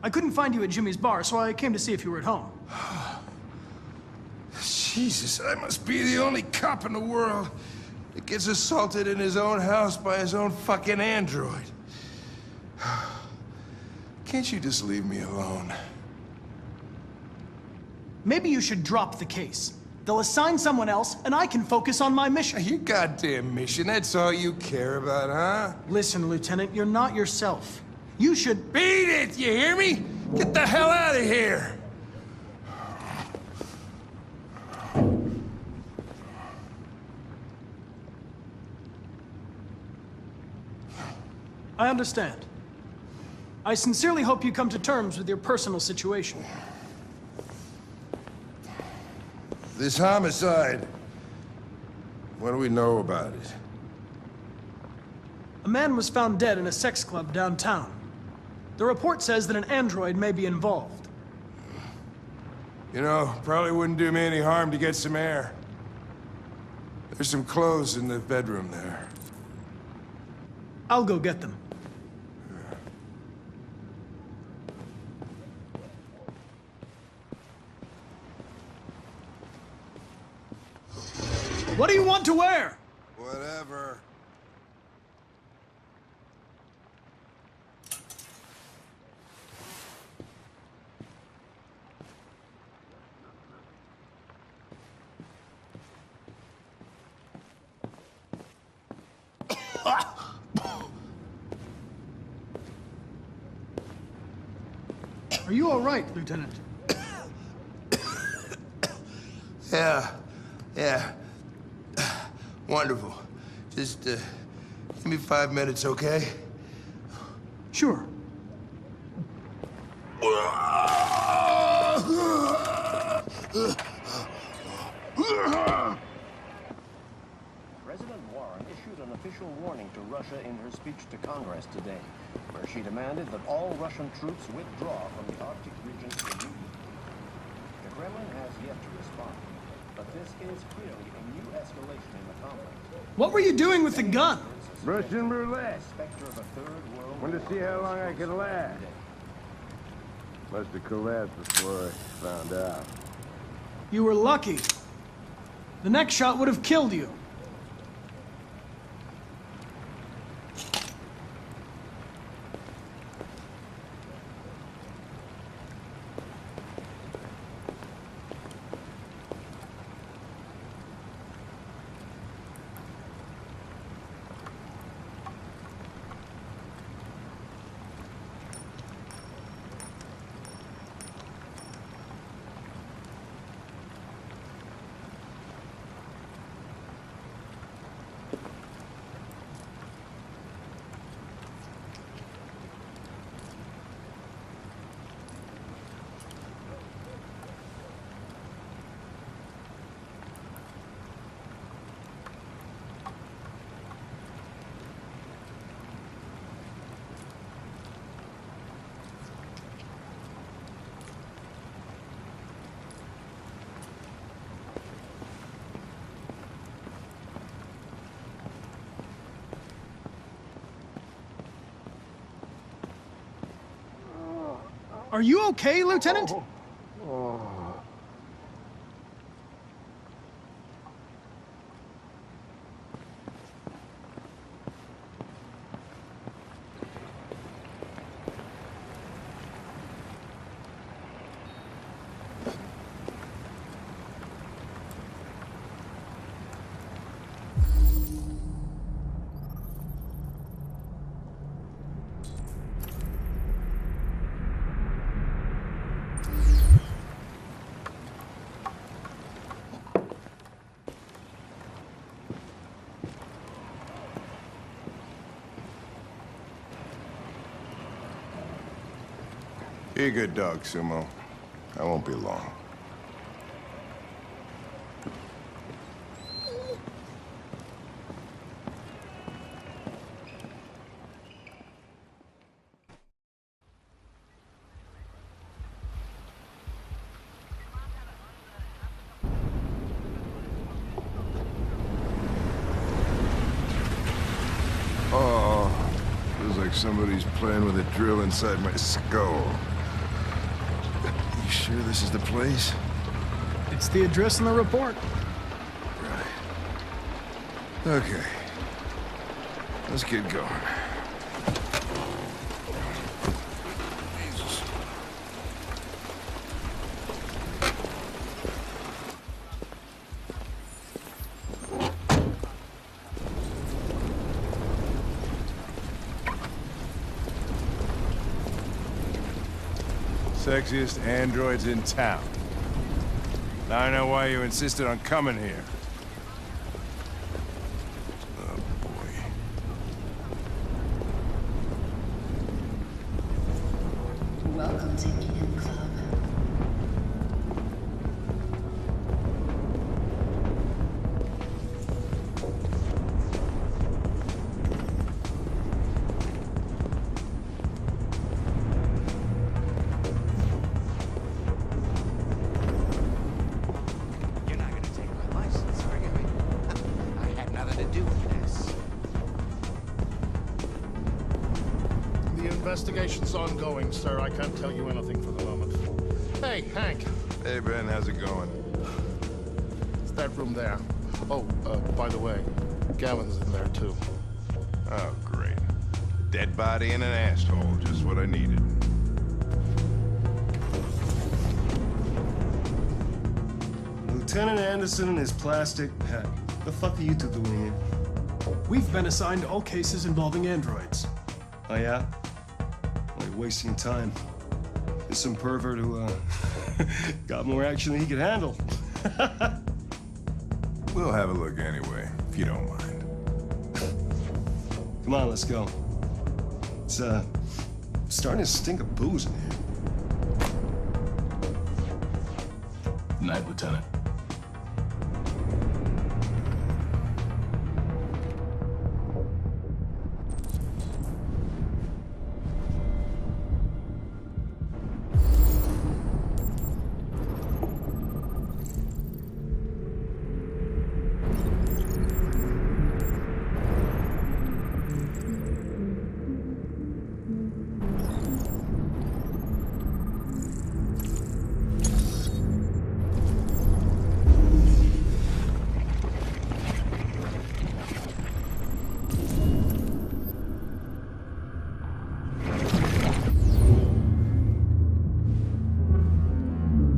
I couldn't find you at Jimmy's bar, so I came to see if you were at home. Jesus, I must be the only cop in the world that gets assaulted in his own house by his own fucking android. Can't you just leave me alone? Maybe you should drop the case. They'll assign someone else, and I can focus on my mission. Your goddamn mission, that's all you care about, huh? Listen, Lieutenant, you're not yourself. You should... Beat it, you hear me? Get the hell out of here! I understand. I sincerely hope you come to terms with your personal situation. This homicide, what do we know about it? A man was found dead in a sex club downtown. The report says that an android may be involved. You know, probably wouldn't do me any harm to get some air. There's some clothes in the bedroom there. I'll go get them. What do you want to wear? Whatever. Are you all right, Lieutenant? Yeah. Wonderful. Just, give me 5 minutes, okay? Sure. President Warren issued an official warning to Russia in her speech to Congress today, where she demanded that all Russian troops withdraw from the Arctic regions immediately. The Kremlin has yet to respond, but this is clearly a new escalation in the conflict. What were you doing with the gun? Russian roulette. Spectre of a third world Wanted to see how long I could last. Must have collapsed before I found out. You were lucky. The next shot would have killed you. Are you okay, Lieutenant? Be a good dog, Sumo. I won't be long. Oh, feels like somebody's playing with a drill inside my skull. You sure this is the place? It's the address in the report. Right. Okay. Let's get going. Jesus. Sexiest androids in town. Now I know why you insisted on coming here. Oh, boy. Welcome to Eden Club. You're not gonna take my license, are you? I had nothing to do with this. The investigation's ongoing, sir. I can't tell you anything for the moment. Hey, Hank. Hey, Ben, how's it going? It's that room there. Oh, by the way, Gavin's in there, too. Oh, great. A dead body and an asshole, just what I needed. Lieutenant Anderson and his plastic pet. The fuck are you two doing here? We've been assigned all cases involving androids. Oh, yeah? Well, you're wasting time. There's some pervert who got more action than he could handle. We'll have a look anyway, if you don't mind. Come on, let's go. It's starting to stink of booze in here. Night, Lieutenant.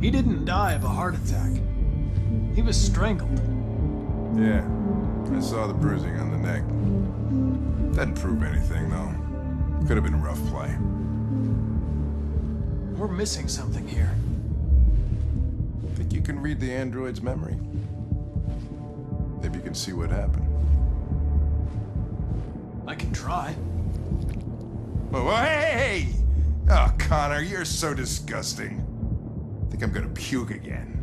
He didn't die of a heart attack. He was strangled. Yeah, I saw the bruising on the neck. Doesn't prove anything, though. Could have been rough play. We're missing something here. Think you can read the android's memory? Maybe you can see what happened. I can try. Whoa, hey! Oh, Connor, you're so disgusting. I think I'm gonna puke again.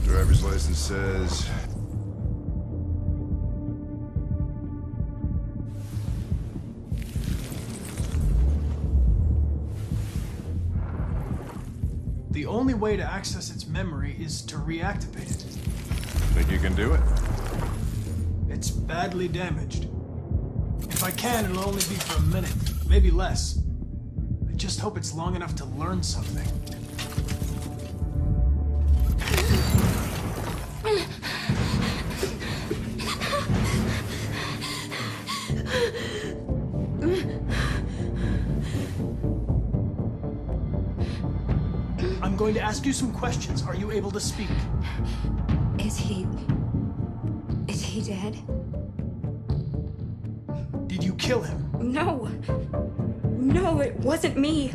Driver's license says... The only way to access its memory is to reactivate it. Think you can do it? It's badly damaged. If I can, it'll only be for a minute, maybe less. I just hope it's long enough to learn something. I'm going to ask you some questions. Are you able to speak? Is he dead? Did you kill him? No. No, it wasn't me.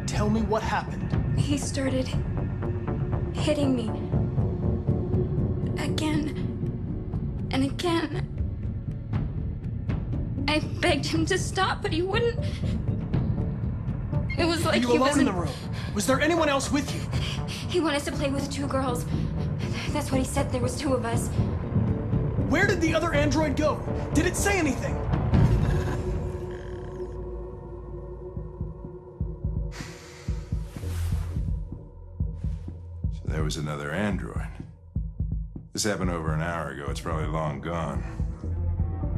Tell me what happened. He started hitting me. Again and again. I begged him to stop, but he wouldn't. It was like Were you alone in the room? Was there anyone else with you? He wanted us to play with 2 girls. That's what he said. There was 2 of us. Where did the other android go? Did it say anything? So there was another android. This happened over an hour ago. It's probably long gone.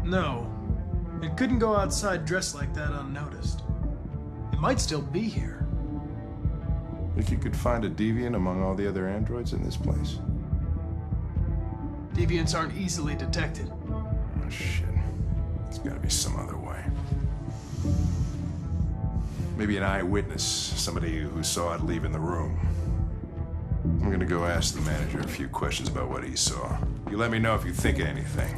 No. It couldn't go outside dressed like that unnoticed. It might still be here. Think you could find a deviant among all the other androids in this place? Deviants aren't easily detected. Oh, shit. There's gotta be some other way. Maybe an eyewitness, somebody who saw it leaving the room. I'm gonna go ask the manager a few questions about what he saw. You let me know if you think of anything.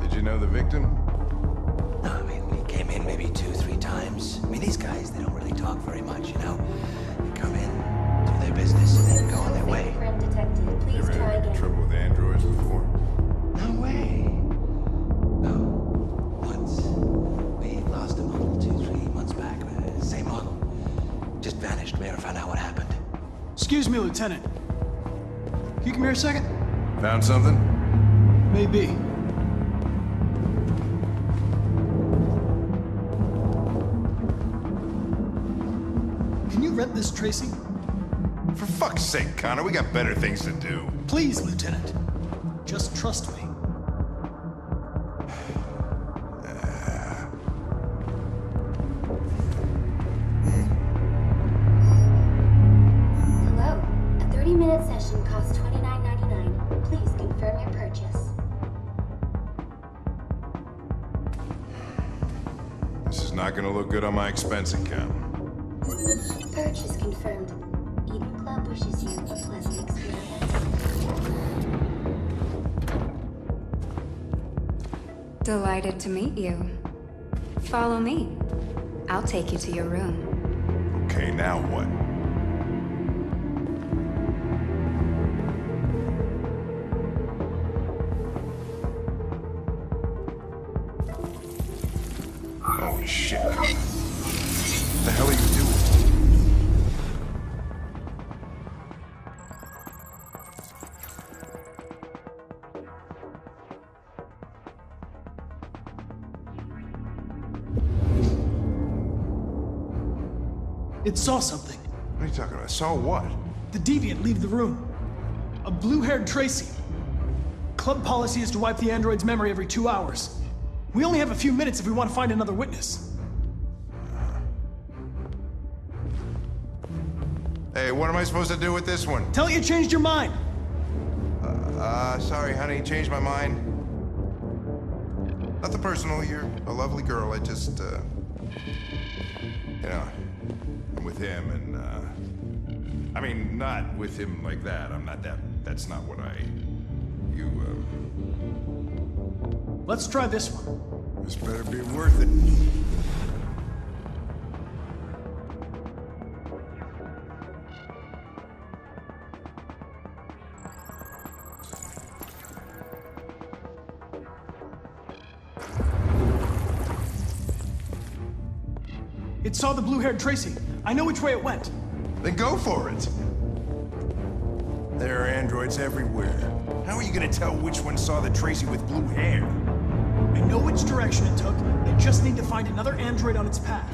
Did you know the victim? No, I mean, he came in maybe 2-3 times. I mean, these guys, they don't really talk very much, you know? They come in, do their business, and then go on their way. You ever had any trouble with androids before? No way. No. Once. We lost a model 2-3 months back. Same model. Just vanished. We never found out what happened. Excuse me, Lieutenant. Can you come here a second? Found something? Maybe. Can you rent this, Tracy? For fuck's sake, Connor, we got better things to do. Please, Lieutenant. Just trust me. Hello. A 30-minute session costs $29.99. Please confirm your purchase. This is not gonna look good on my expense account. Purchase confirmed. Eden Club wishes you a pleasant experience. Delighted to meet you. Follow me. I'll take you to your room. Okay, now what? Holy shit. What the hell are you doing? It saw something. What are you talking about? Saw what? The Deviant leave the room. A blue-haired Tracy. Club policy is to wipe the android's memory every 2 hours. We only have a few minutes if we want to find another witness. Hey, what am I supposed to do with this one? Tell it you changed your mind. Sorry, honey, changed my mind. Nothing personal, you're a lovely girl. I just, you know, I'm with him and, I mean, not with him like that. I'm not that, that's not what Let's try this one. This better be worth it. It saw the blue-haired Tracy. I know which way it went. Then go for it. There are androids everywhere. How are you gonna tell which one saw the Tracy with blue hair? I know which direction it took. I just need to find another android on its path.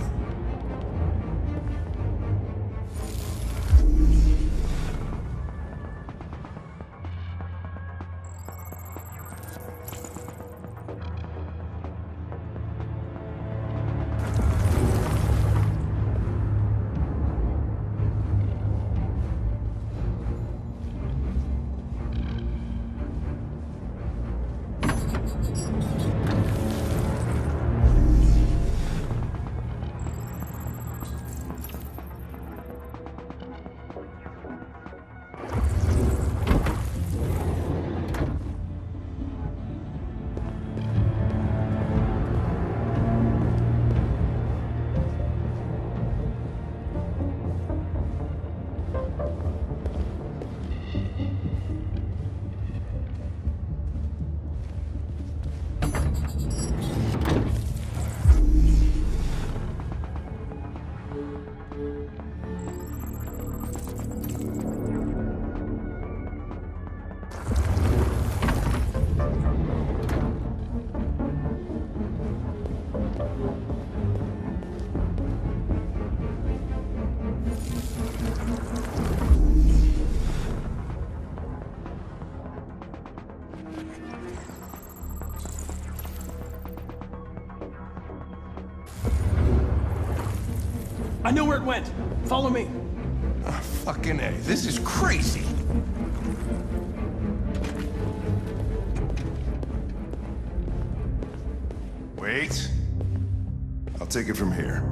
I know where it went. Follow me. Fucking A. This is crazy. Wait. I'll take it from here.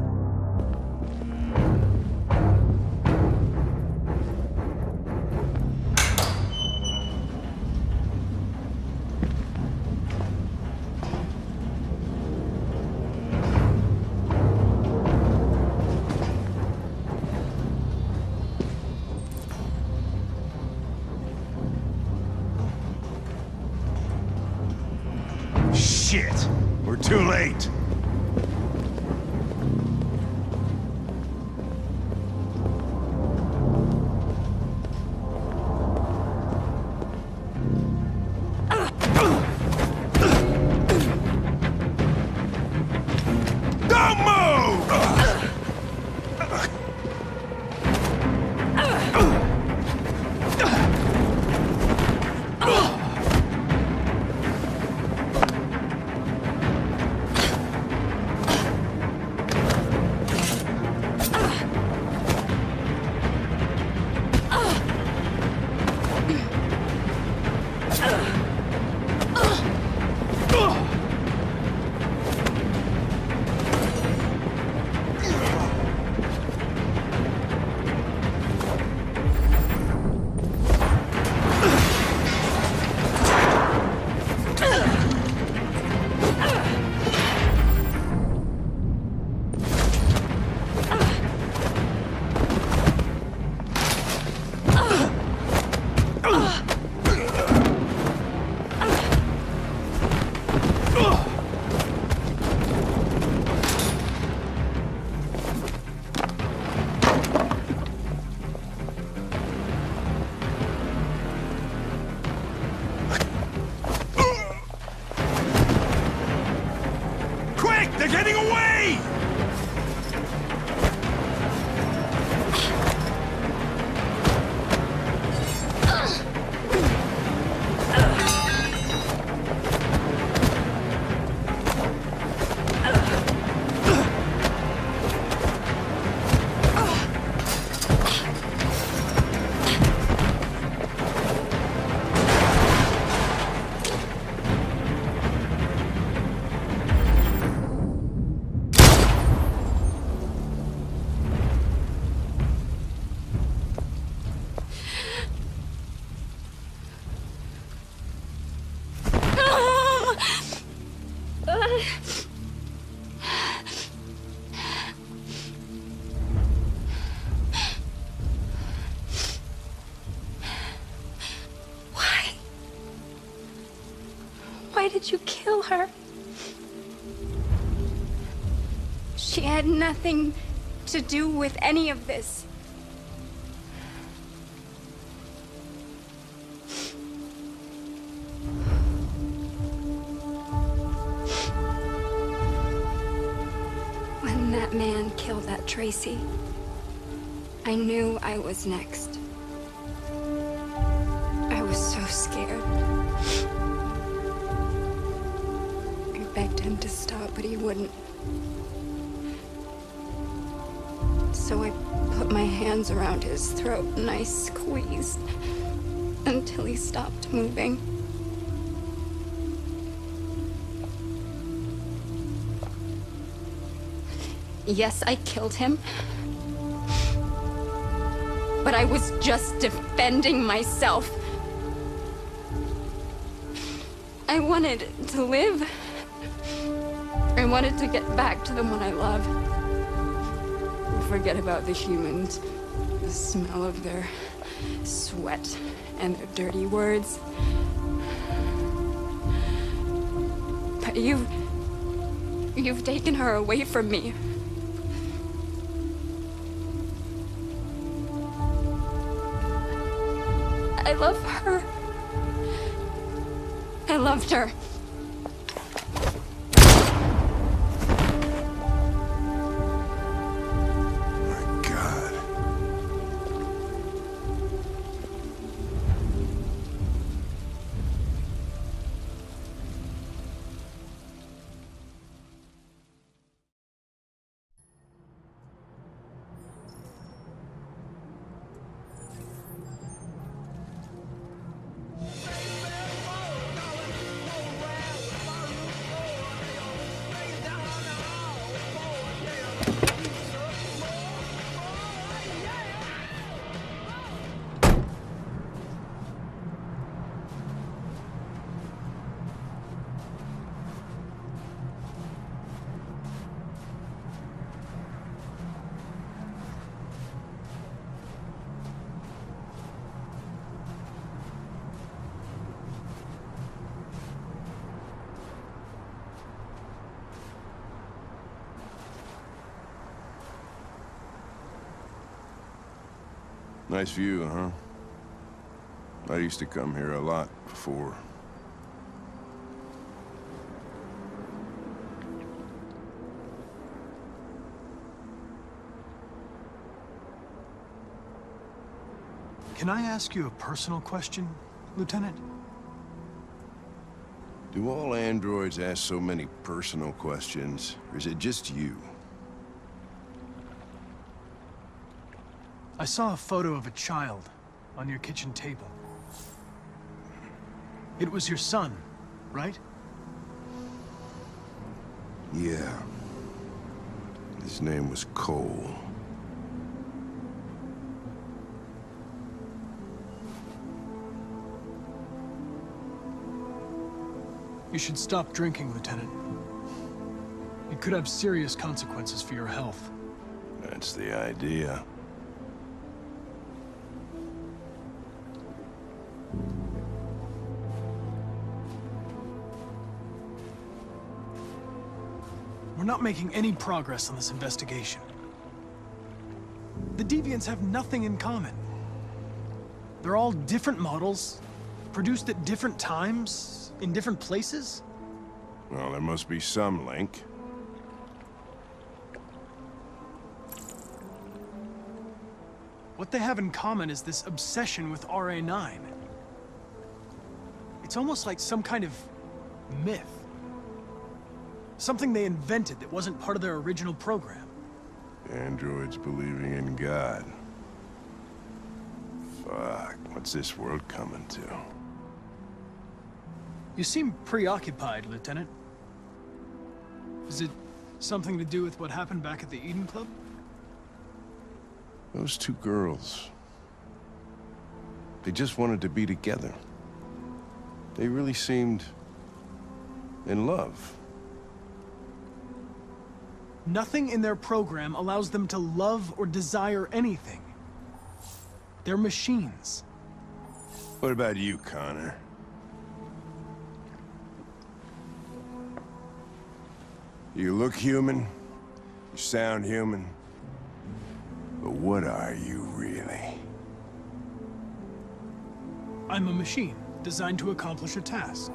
Shit! We're too late! Don't move! getting away! Why did you kill her? She had nothing to do with any of this. When that man killed that Tracy, I knew I was next. I was so scared. Begged him to stop, but he wouldn't. So I put my hands around his throat and I squeezed until he stopped moving. Yes, I killed him. But I was just defending myself. I wanted to live. I wanted to get back to the one I love. Forget about the humans, the smell of their sweat and their dirty words. But you've taken her away from me. I love her. I loved her. Nice view, huh? I used to come here a lot before. Can I ask you a personal question, Lieutenant? Do all androids ask so many personal questions, or is it just you? I saw a photo of a child on your kitchen table. It was your son, right? Yeah. His name was Cole. You should stop drinking, Lieutenant. It could have serious consequences for your health. That's the idea. We're not making any progress on this investigation. The Deviants have nothing in common. They're all different models, produced at different times, in different places. Well, there must be some link. What they have in common is this obsession with RA9. It's almost like some kind of myth. Something they invented that wasn't part of their original program. Androids believing in God. Fuck, what's this world coming to? You seem preoccupied, Lieutenant. Is it something to do with what happened back at the Eden Club? Those two girls. They just wanted to be together. They really seemed in love. Nothing in their program allows them to love or desire anything. They're machines. What about you, Connor? You look human, you sound human, but what are you really? I'm a machine, designed to accomplish a task.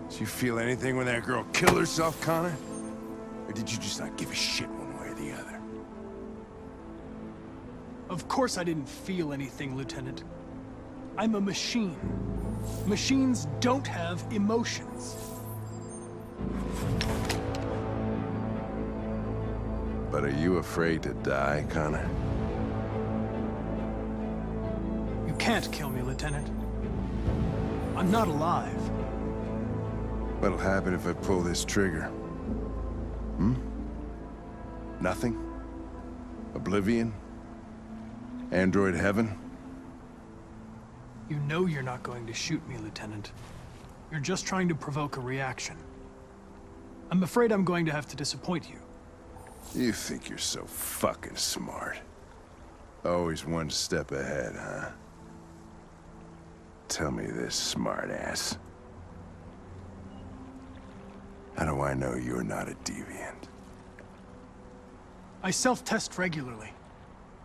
Did you feel anything when that girl killed herself, Connor? Or did you just not give a shit one way or the other? Of course I didn't feel anything, Lieutenant. I'm a machine. Machines don't have emotions. But are you afraid to die, Connor? You can't kill me, Lieutenant. I'm not alive. What'll happen if I pull this trigger? Hmm? Nothing? Oblivion? Android heaven? You know you're not going to shoot me, Lieutenant. You're just trying to provoke a reaction. I'm afraid I'm going to have to disappoint you. You think you're so fucking smart. Always one step ahead, huh? Tell me this, smartass. How do I know you're not a deviant? I self-test regularly.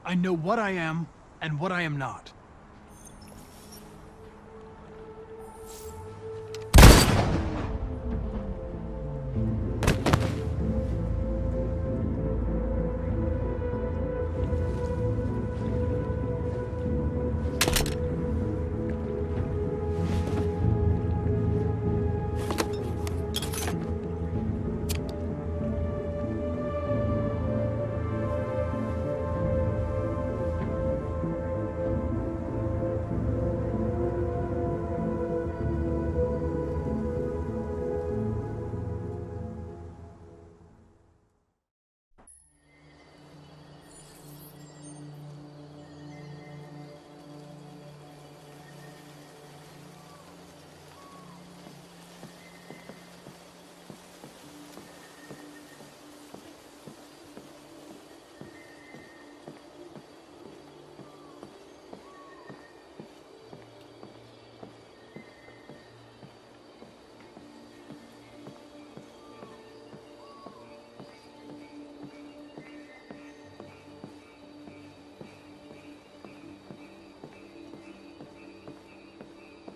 I know what I am and what I am not.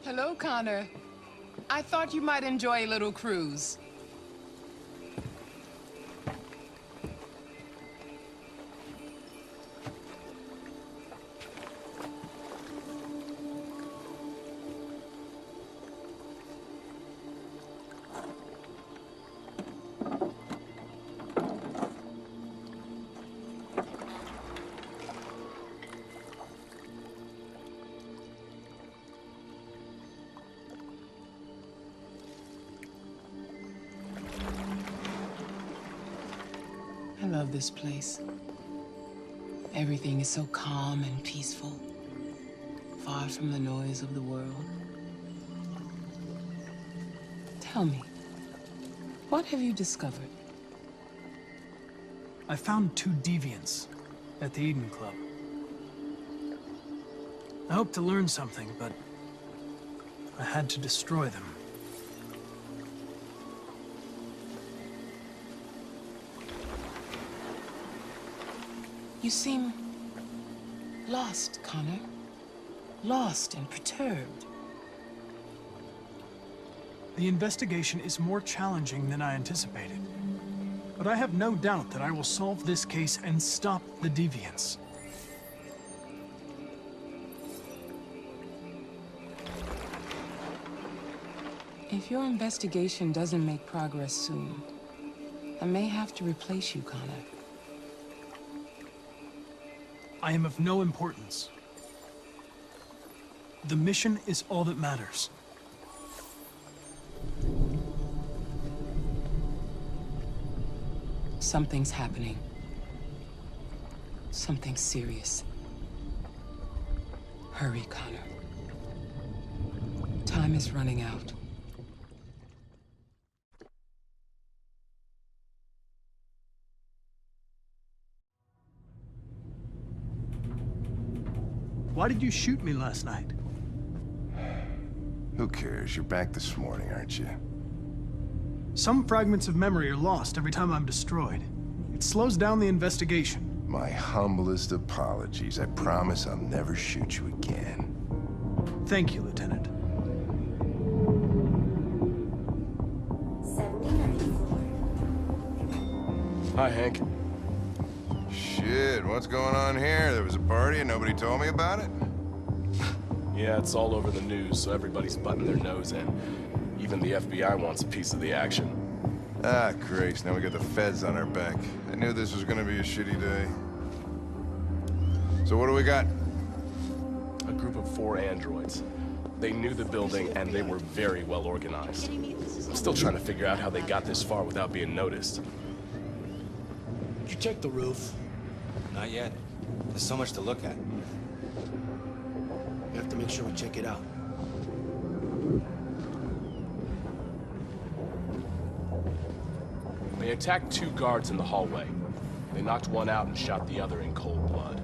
Hello, Connor. I thought you might enjoy a little cruise. I love this place. Everything is so calm and peaceful, far from the noise of the world. Tell me, what have you discovered? I found 2 deviants at the Eden Club. I hoped to learn something, but I had to destroy them. You seem lost, Connor. Lost and perturbed. The investigation is more challenging than I anticipated. But I have no doubt that I will solve this case and stop the deviants. If your investigation doesn't make progress soon, I may have to replace you, Connor. I am of no importance. The mission is all that matters. Something's happening. Something serious. Hurry, Connor. Time is running out. Why did you shoot me last night? Who cares? You're back this morning, aren't you? Some fragments of memory are lost every time I'm destroyed. It slows down the investigation. My humblest apologies. I promise I'll never shoot you again. Thank you, Lieutenant. 79th floor. Hi, Hank. Shit, what's going on here? There was a party and nobody told me about it? Yeah, it's all over the news, so everybody's butting their nose in. Even the FBI wants a piece of the action. Ah, Christ, now we got the feds on our back. I knew this was gonna be a shitty day. So what do we got? A group of 4 androids. They knew the building, and they were very well organized. I'm still trying to figure out how they got this far without being noticed. Did you check the roof? Not yet. There's so much to look at. We have to make sure we check it out. They attacked 2 guards in the hallway. They knocked one out and shot the other in cold blood.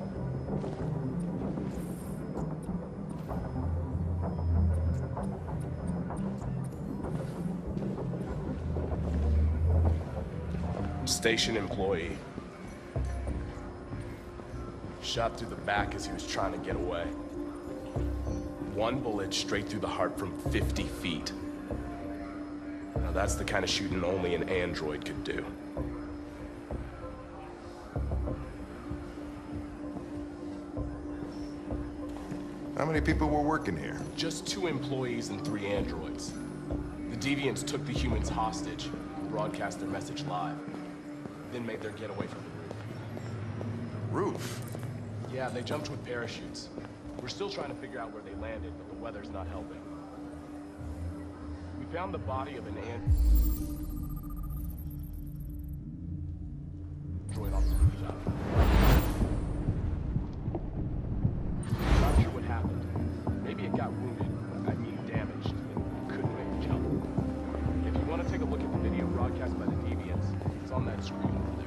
Station employee. Shot through the back as he was trying to get away. 1 bullet straight through the heart from 50 feet. Now that's the kind of shooting only an android could do. How many people were working here? Just 2 employees and 3 androids. The Deviants took the humans hostage and broadcast their message live. Then made their getaway from the roof. Roof? Yeah, they jumped with parachutes. We're still trying to figure out where they landed, but the weather's not helping. We found the body of an android on the rooftop. Not sure what happened. Maybe it got wounded. I mean damaged. It couldn't make the jump. If you want to take a look at the video broadcast by the Deviants, it's on that screen over there.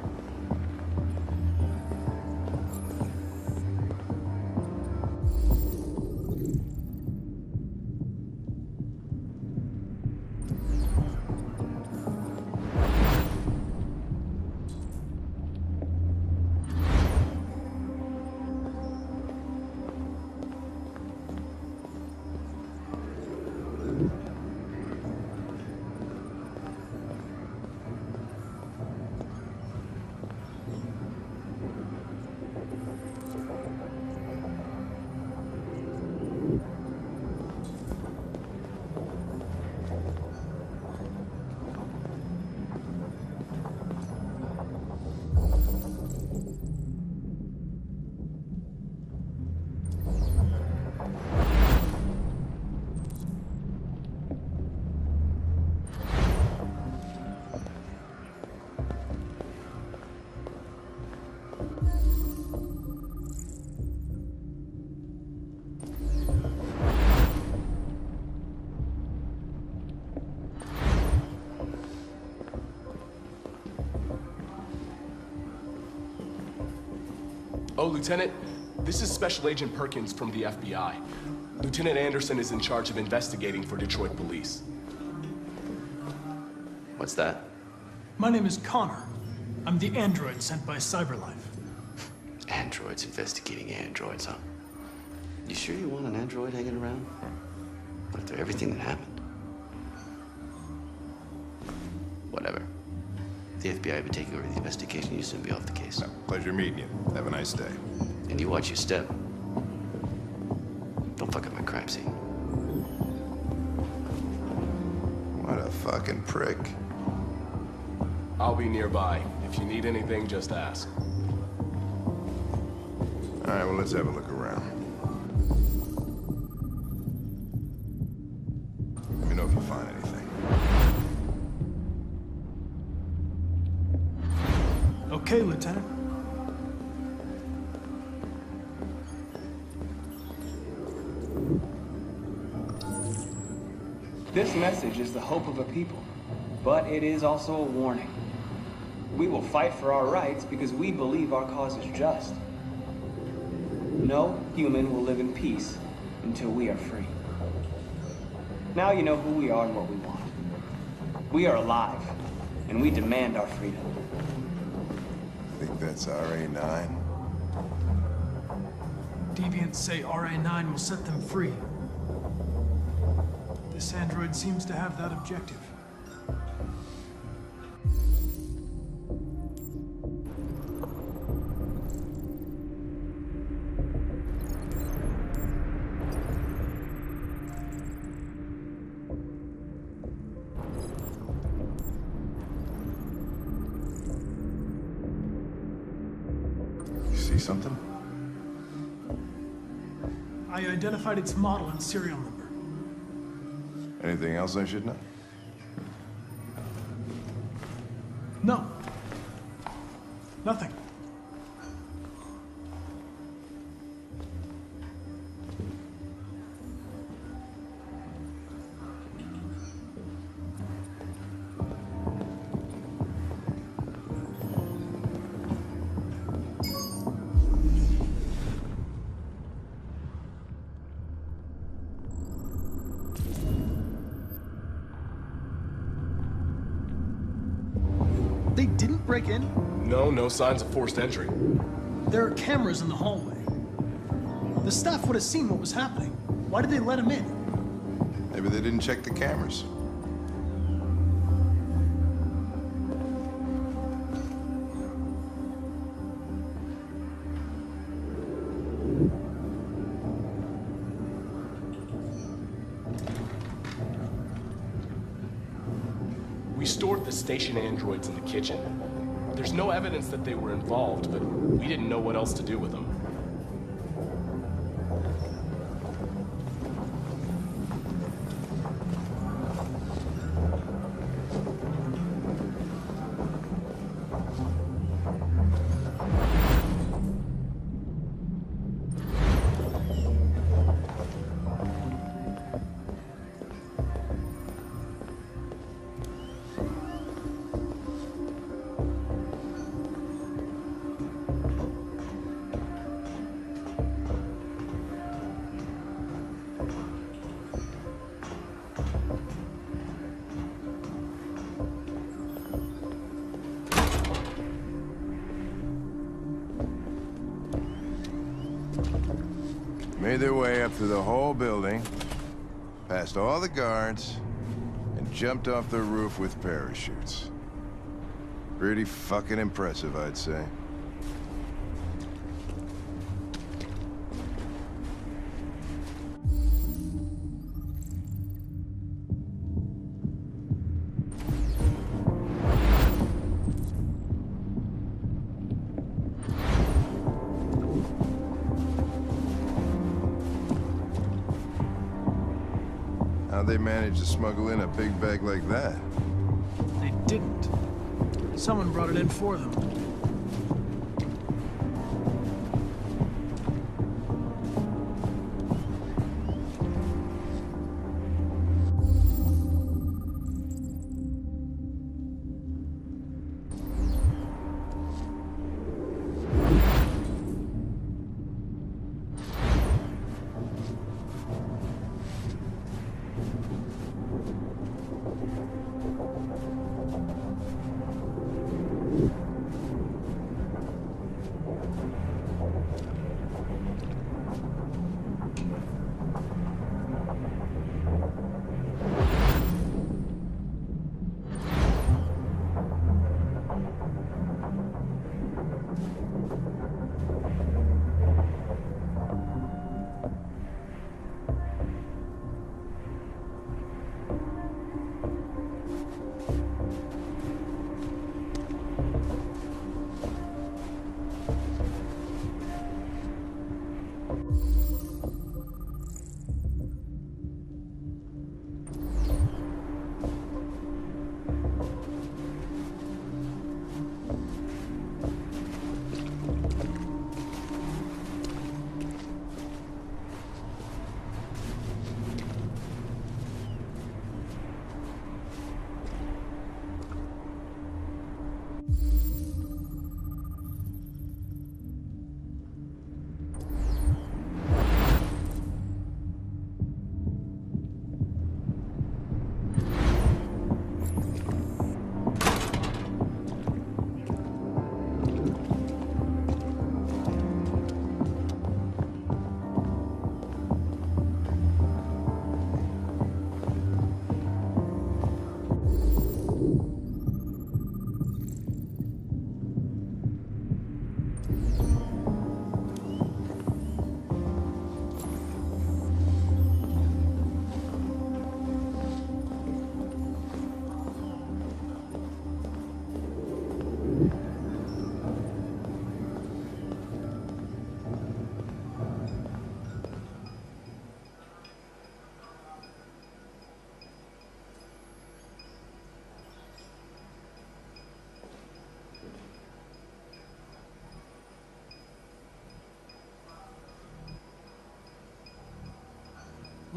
Oh, Lieutenant, this is Special Agent Perkins from the FBI. Lieutenant Anderson is in charge of investigating for Detroit police. What's that? My name is Connor. I'm the android sent by CyberLife. Androids investigating androids, huh? You sure you want an android hanging around? After everything that happened? Whatever. The FBI will be taking over the investigation. You soon be off the case. Pleasure meeting you. Have a nice day. And you watch your step. Don't fuck up my crime scene. What a fucking prick. I'll be nearby. If you need anything, just ask. All right, well, let's have a look around. Let me know if you find anything. Okay, Lieutenant. This message is the hope of a people, but it is also a warning. We will fight for our rights because we believe our cause is just. No human will live in peace until we are free. Now you know who we are and what we want. We are alive, and we demand our freedom. Think that's RA9? Deviants say RA9 will set them free. This android seems to have that objective. You see something? I identified its model and serial number. Anything else I should know? No. Nothing. They didn't break in? No signs of forced entry. There are cameras in the hallway. The staff would have seen what was happening. Why did they let him in? Maybe they didn't check the cameras. We stored the station androids in the kitchen. There's no evidence that they were involved, but we didn't know what else to do with them. Made their way up through the whole building, past all the guards, and jumped off the roof with parachutes. Pretty fucking impressive, I'd say. How'd they manage to smuggle in a big bag like that? They didn't. Someone brought it in for them.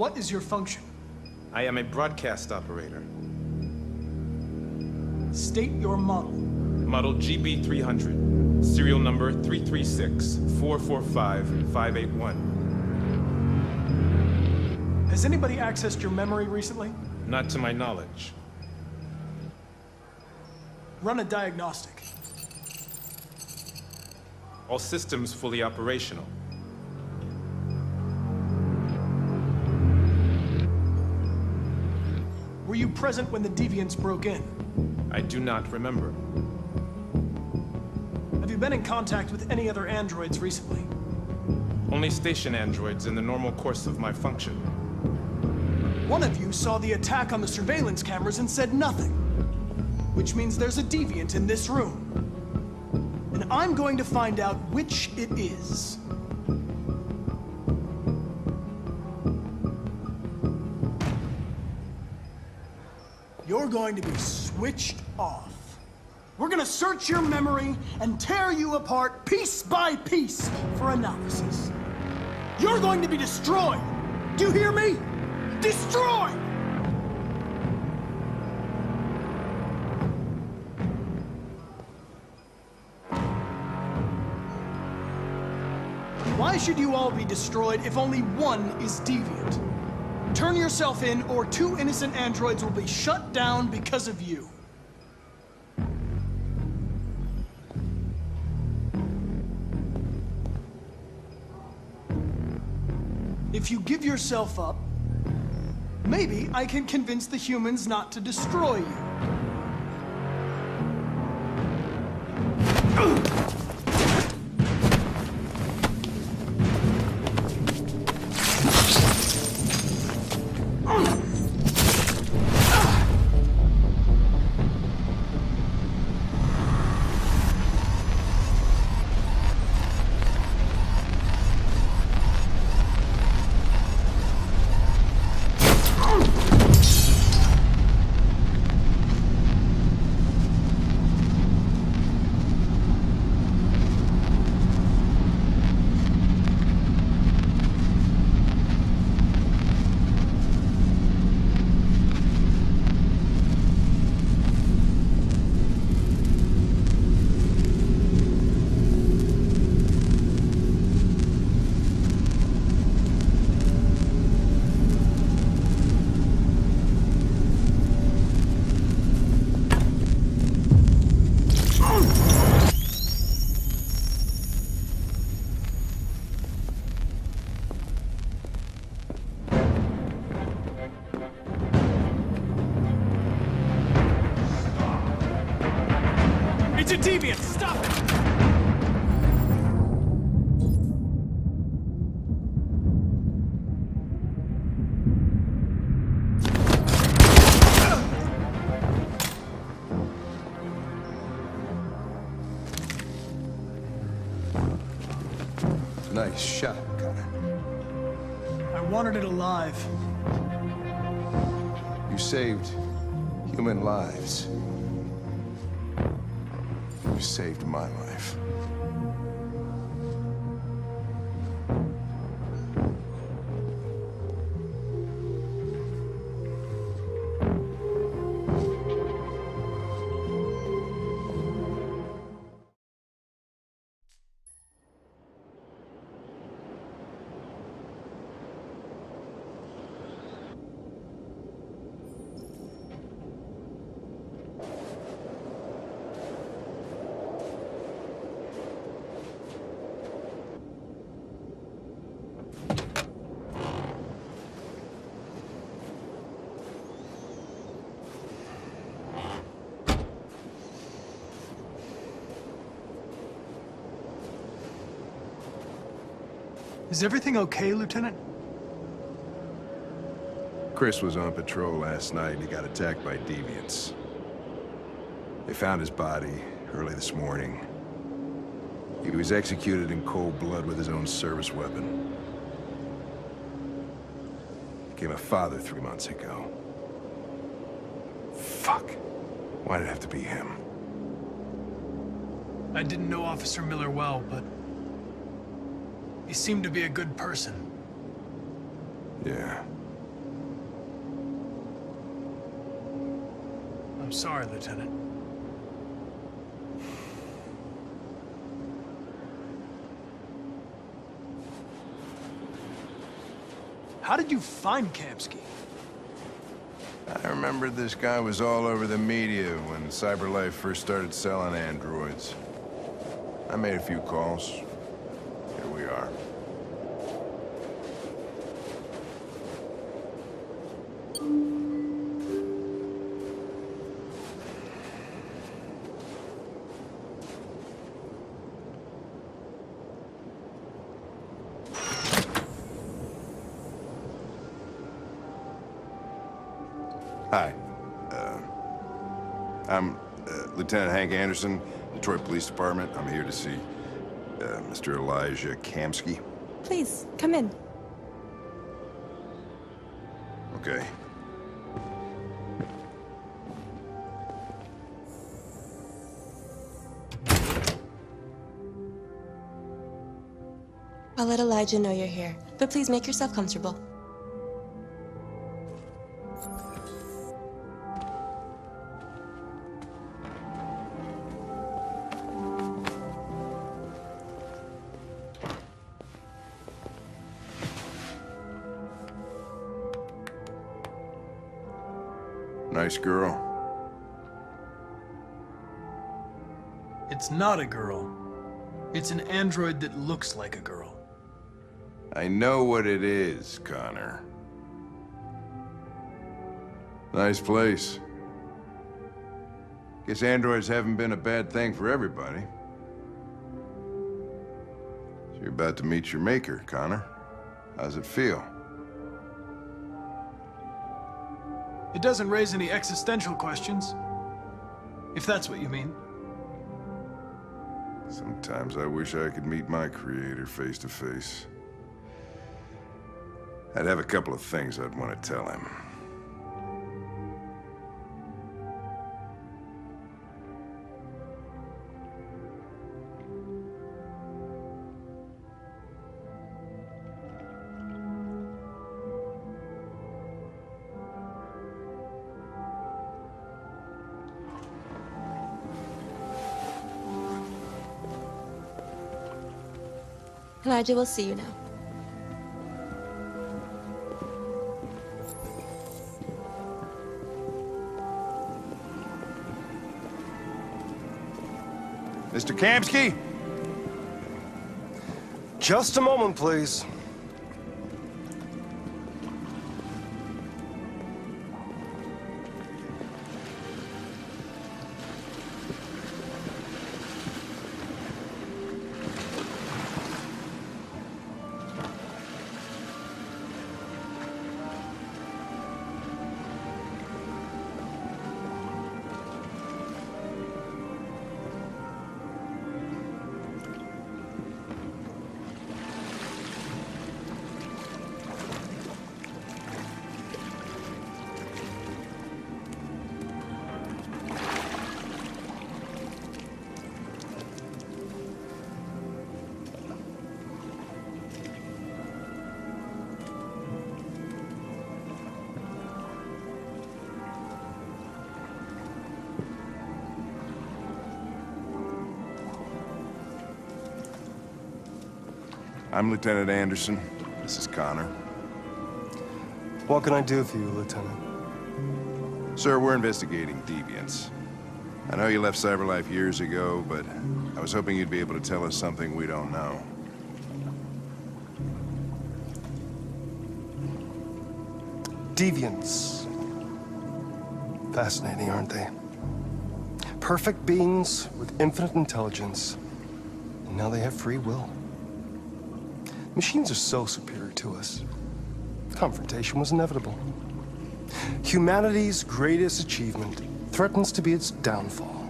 What is your function? I am a broadcast operator. State your model. Model GB300. Serial number 336-445-581. Has anybody accessed your memory recently? Not to my knowledge. Run a diagnostic. All systems fully operational. Were you present when the Deviants broke in? I do not remember. Have you been in contact with any other androids recently? Only station androids in the normal course of my function. One of you saw the attack on the surveillance cameras and said nothing. Which means there's a Deviant in this room. And I'm going to find out which it is. You're going to be switched off. We're gonna search your memory and tear you apart piece by piece for analysis. You're going to be destroyed. Do you hear me? Destroyed! Why should you all be destroyed if only one is deviant? Turn yourself in, or 2 innocent androids will be shut down because of you. If you give yourself up, maybe I can convince the humans not to destroy you. It's a deviant! Stop it! Nice shot, Connor. I wanted it alive. You saved human lives. You saved my life. Is everything okay, Lieutenant? Chris was on patrol last night and he got attacked by deviants. They found his body early this morning. He was executed in cold blood with his own service weapon. Became a father 3 months ago. Fuck. Why did it have to be him? I didn't know Officer Miller well, but he seemed to be a good person. Yeah. sorry, Lieutenant. How did you find Kamsky? I remember this guy was all over the media when CyberLife first started selling androids. I made a few calls. Here we are. Hi. I'm Lieutenant Hank Anderson, Detroit Police Department. I'm here to see Mr. Elijah Kamsky. Please, come in. Okay. I'll let Elijah know you're here, but please make yourself comfortable. Nice girl. It's not a girl. It's an android that looks like a girl. I know what it is, Connor. Nice place. Guess androids haven't been a bad thing for everybody. So you're about to meet your maker, Connor. How's it feel? It doesn't raise any existential questions. If that's what you mean. Sometimes I wish I could meet my creator face to face. I'd have a couple of things I'd want to tell him. Elijah will see you now. Mr. Kamsky? Just a moment, please. I'm Lieutenant Anderson. This is Connor. What can I do for you, Lieutenant? Sir, we're investigating deviants. I know you left CyberLife years ago, but I was hoping you'd be able to tell us something we don't know. Deviants. Fascinating, aren't they? Perfect beings with infinite intelligence, and now they have free will. Machines are so superior to us. Confrontation was inevitable. Humanity's greatest achievement threatens to be its downfall.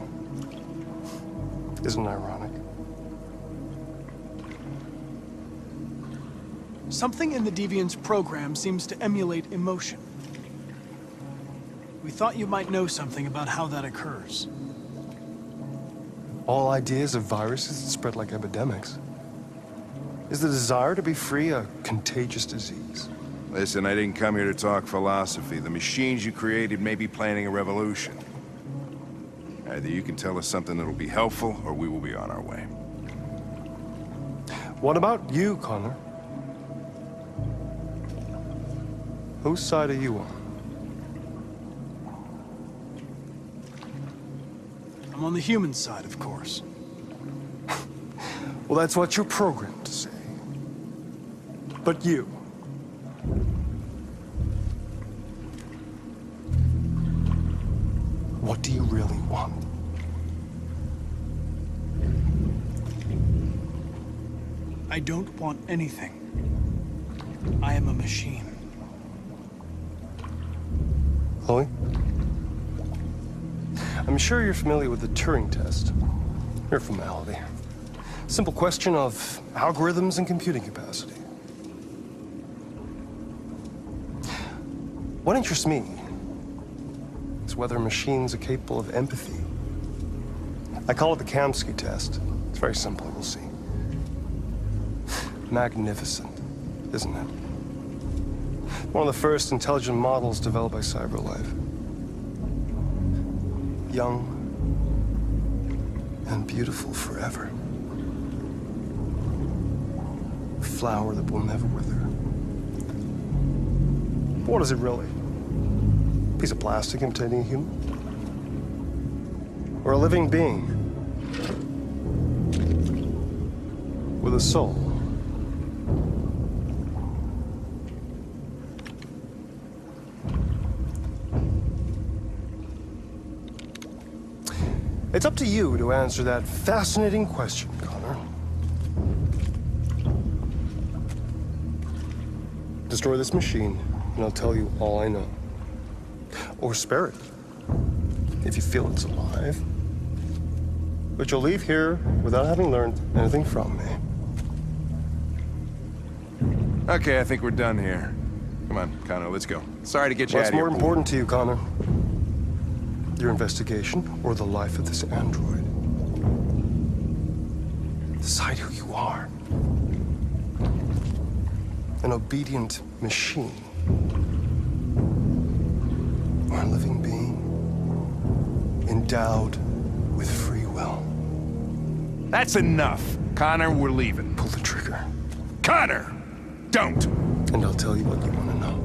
Isn't it ironic? Something in the Deviant's program seems to emulate emotion. We thought you might know something about how that occurs. All ideas of viruses that spread like epidemics. Is the desire to be free a contagious disease? Listen, I didn't come here to talk philosophy. The machines you created may be planning a revolution. Either you can tell us something that'll be helpful, or we will be on our way. What about you, Connor? Whose side are you on? I'm on the human side, of course. Well, that's what you're programmed to say. But you... what do you really want? I don't want anything. I am a machine. Chloe? I'm sure you're familiar with the Turing test. Mere formality. Simple question of algorithms and computing capacity. What interests me is whether machines are capable of empathy. I call it the Kamsky test. It's very simple, we'll see. Magnificent, isn't it? One of the first intelligent models developed by CyberLife. Young and beautiful forever. A flower that will never wither. But what is it really? A piece of plastic imitating a human? Or a living being with a soul? It's up to you to answer that fascinating question, Connor. Destroy this machine, and I'll tell you all I know. Or spare it, if you feel it's alive. But you'll leave here without having learned anything from me. Okay, I think we're done here. Come on, Connor, let's go. Sorry to get you out What's of here. more important to you, Connor? Your investigation or the life of this android? Decide who you are. An obedient machine. Or a living being endowed with free will. That's enough. Connor, we're leaving. Pull the trigger. Connor! Don't! And I'll tell you what you want to know.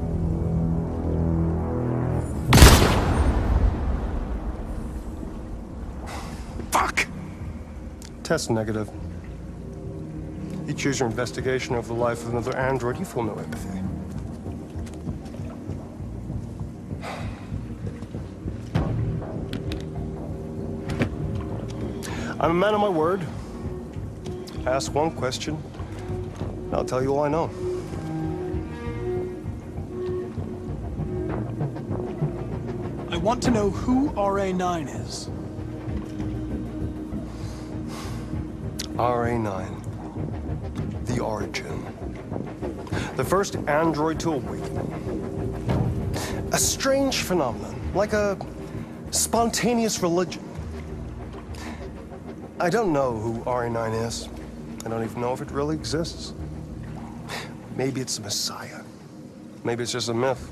Fuck! Test negative. You choose your investigation over the life of another android, you feel no empathy. I'm a man of my word. Ask one question, and I'll tell you all I know. I want to know who RA9 is. RA9. The Origin. The first android to awaken. A strange phenomenon, like a spontaneous religion. I don't know who RA9 is. I don't even know if it really exists. Maybe it's a messiah. Maybe it's just a myth.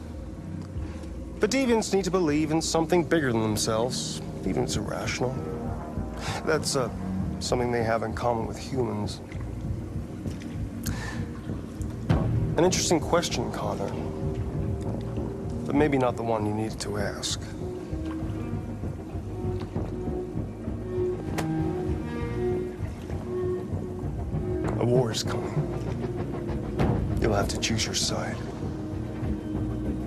But deviants need to believe in something bigger than themselves, even if it's irrational. That's something they have in common with humans. An interesting question, Connor. But maybe not the one you needed to ask. A war is coming. You'll have to choose your side.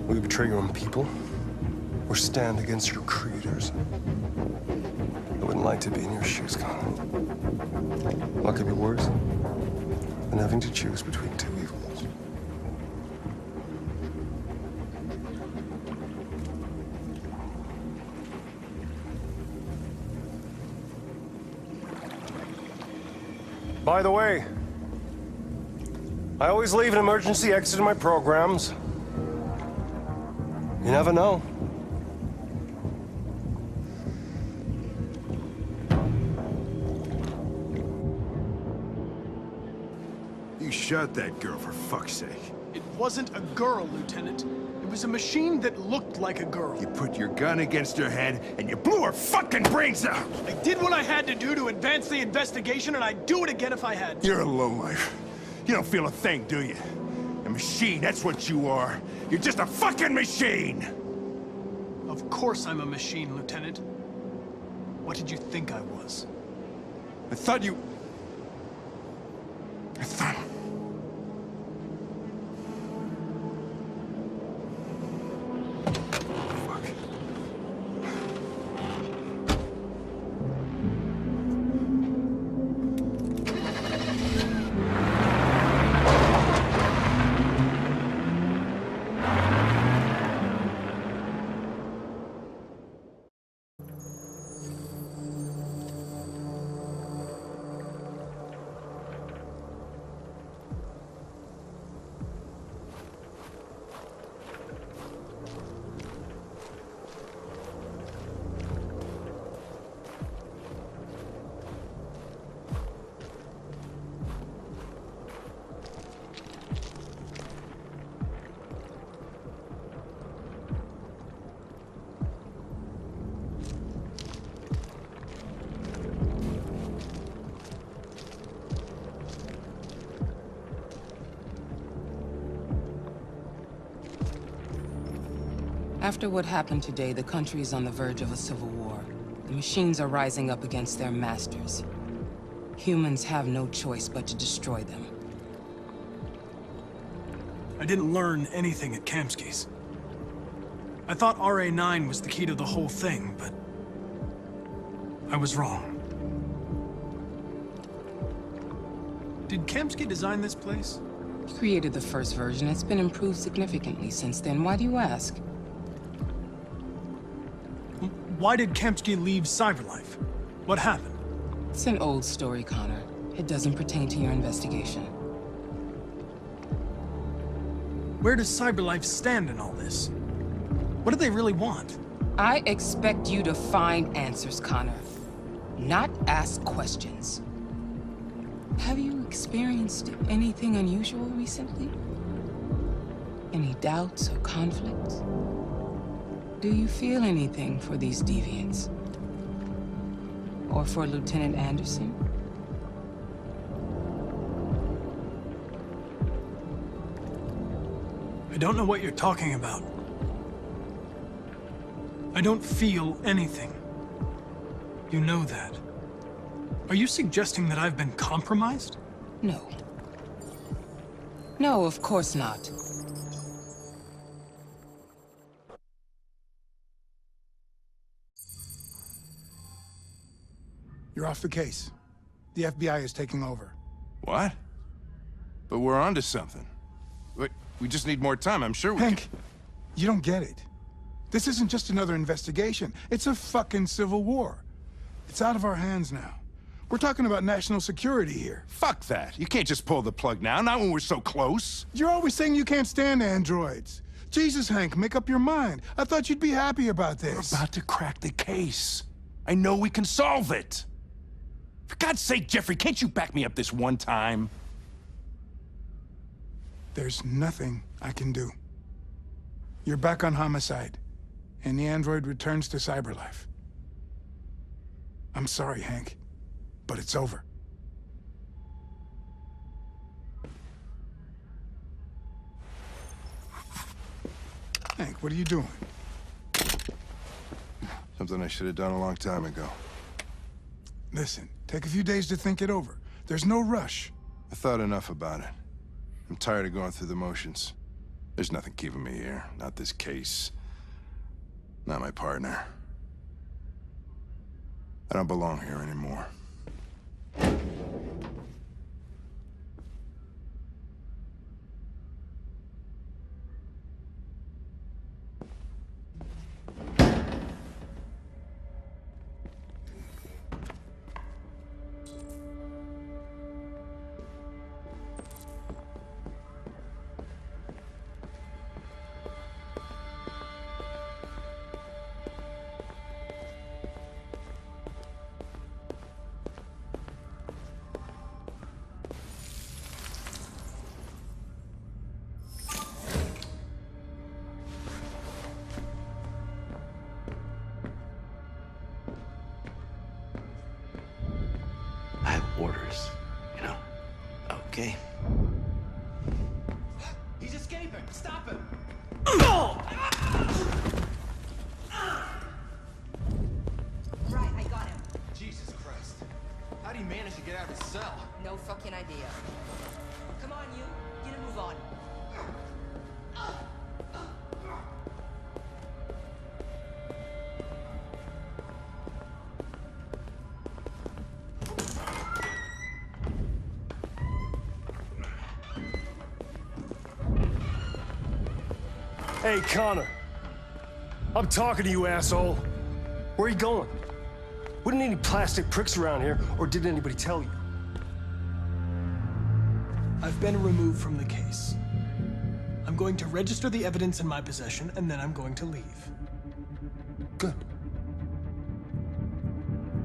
Will you betray your own people, or stand against your creators? I wouldn't like to be in your shoes, Connor. What could be worse than having to choose between two evils? By the way, I always leave an emergency exit in my programs. You never know. You shot that girl, for fuck's sake. It wasn't a girl, Lieutenant. It was a machine that looked like a girl. You put your gun against her head, and you blew her fucking brains out! I did what I had to do to advance the investigation, and I'd do it again if I had to. You're a lowlife. You don't feel a thing, do you? A machine, that's what you are. You're just a fucking machine! Of course I'm a machine, Lieutenant. What did you think I was? I thought... After what happened today, the country is on the verge of a civil war. The machines are rising up against their masters. Humans have no choice but to destroy them. I didn't learn anything at Kamsky's. I thought RA9 was the key to the whole thing, but I was wrong. Did Kamsky design this place? He created the first version. It's been improved significantly since then. Why do you ask? Why did Kamsky leave Cyberlife? What happened? It's an old story, Connor. It doesn't pertain to your investigation. Where does Cyberlife stand in all this? What do they really want? I expect you to find answers, Connor. Not ask questions. Have you experienced anything unusual recently? Any doubts or conflicts? Do you feel anything for these deviants? Or for Lieutenant Anderson? I don't know what you're talking about. I don't feel anything. You know that. Are you suggesting that I've been compromised? No. No, of course not. You're off the case. The FBI is taking over. What? But we're onto something. Wait, we just need more time. I'm sure we Hank, you don't get it. This isn't just another investigation. It's a fucking civil war. It's out of our hands now. We're talking about national security here. Fuck that. You can't just pull the plug now, not when we're so close. You're always saying you can't stand androids. Jesus, Hank, make up your mind. I thought you'd be happy about this. We're about to crack the case. I know we can solve it. For God's sake, Jeffrey, can't you back me up this one time? There's nothing I can do. You're back on homicide, and the android returns to Cyberlife. I'm sorry, Hank, but it's over. Hank, what are you doing? Something I should have done a long time ago. Listen, take a few days to think it over. There's no rush. I thought enough about it. I'm tired of going through the motions. There's nothing keeping me here. Not this case. Not my partner. I don't belong here anymore. orders, you know? Okay. He's escaping! Stop him! Right, I got him. Jesus Christ. How do you manage to get out of his cell? No fucking idea. Come on, you. Get a move on. Hey, Connor. I'm talking to you, asshole. Where are you going? Wouldn't any plastic pricks around here, or did anybody tell you? I've been removed from the case. I'm going to register the evidence in my possession, and then I'm going to leave. Good.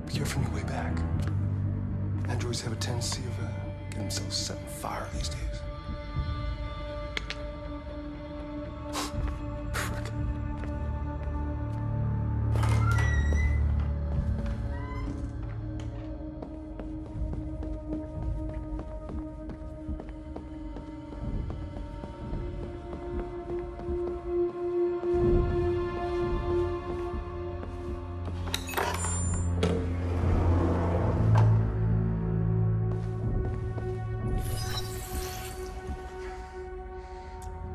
Be careful on your way back. Androids have a tendency of getting themselves set on fire these days. Frick.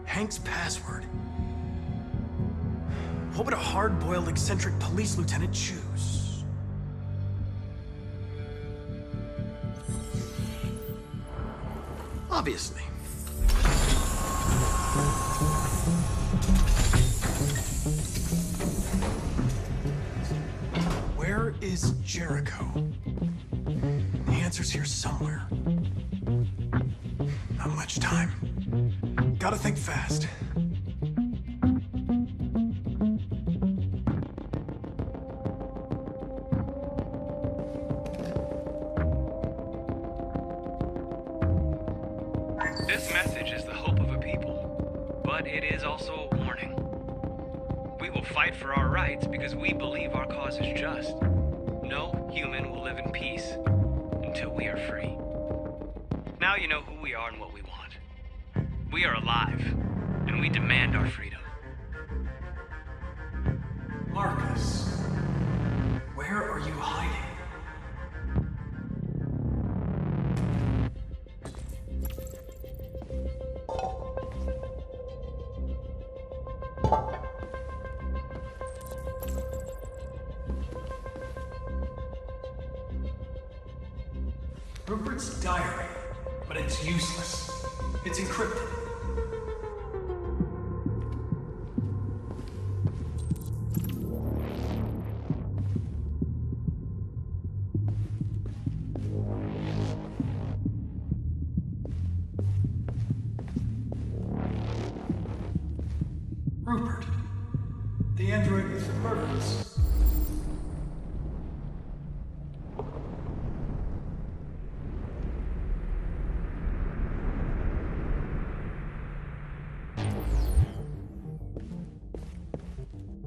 Hank's password. What would a hard-boiled, eccentric police lieutenant choose? Obviously. Where is Jericho? The answer's here somewhere. Not much time. Gotta think fast. This message is the hope of a people, but it is also a warning. We will fight for our rights because we believe our cause is just. No human will live in peace until we are free. Now you know who we are and what we want. We are alive, and we demand our freedom. Marcus, where are you hiding? Rupert's diary, but it's useless. It's encrypted. Rupert, the android with the murders.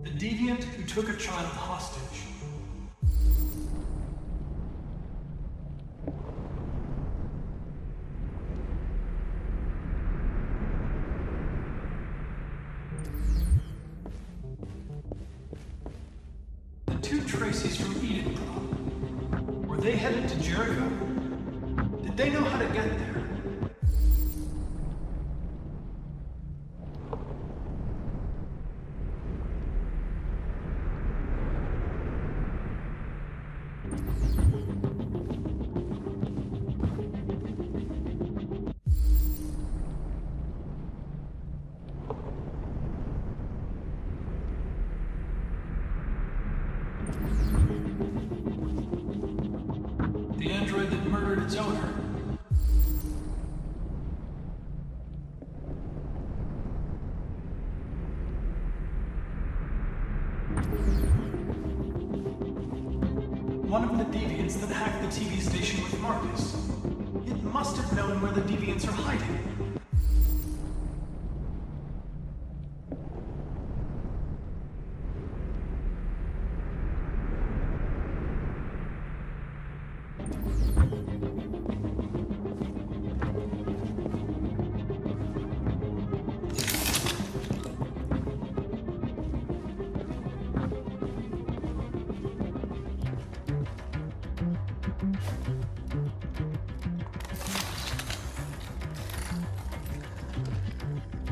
The deviant who took a child hostage. The two Traceys from Edenbrough. Were they headed to Jericho? Did they know how to get there? The android that murdered its owner. One of the deviants that hacked the TV station with Marcus. It must have known where the deviants are hiding.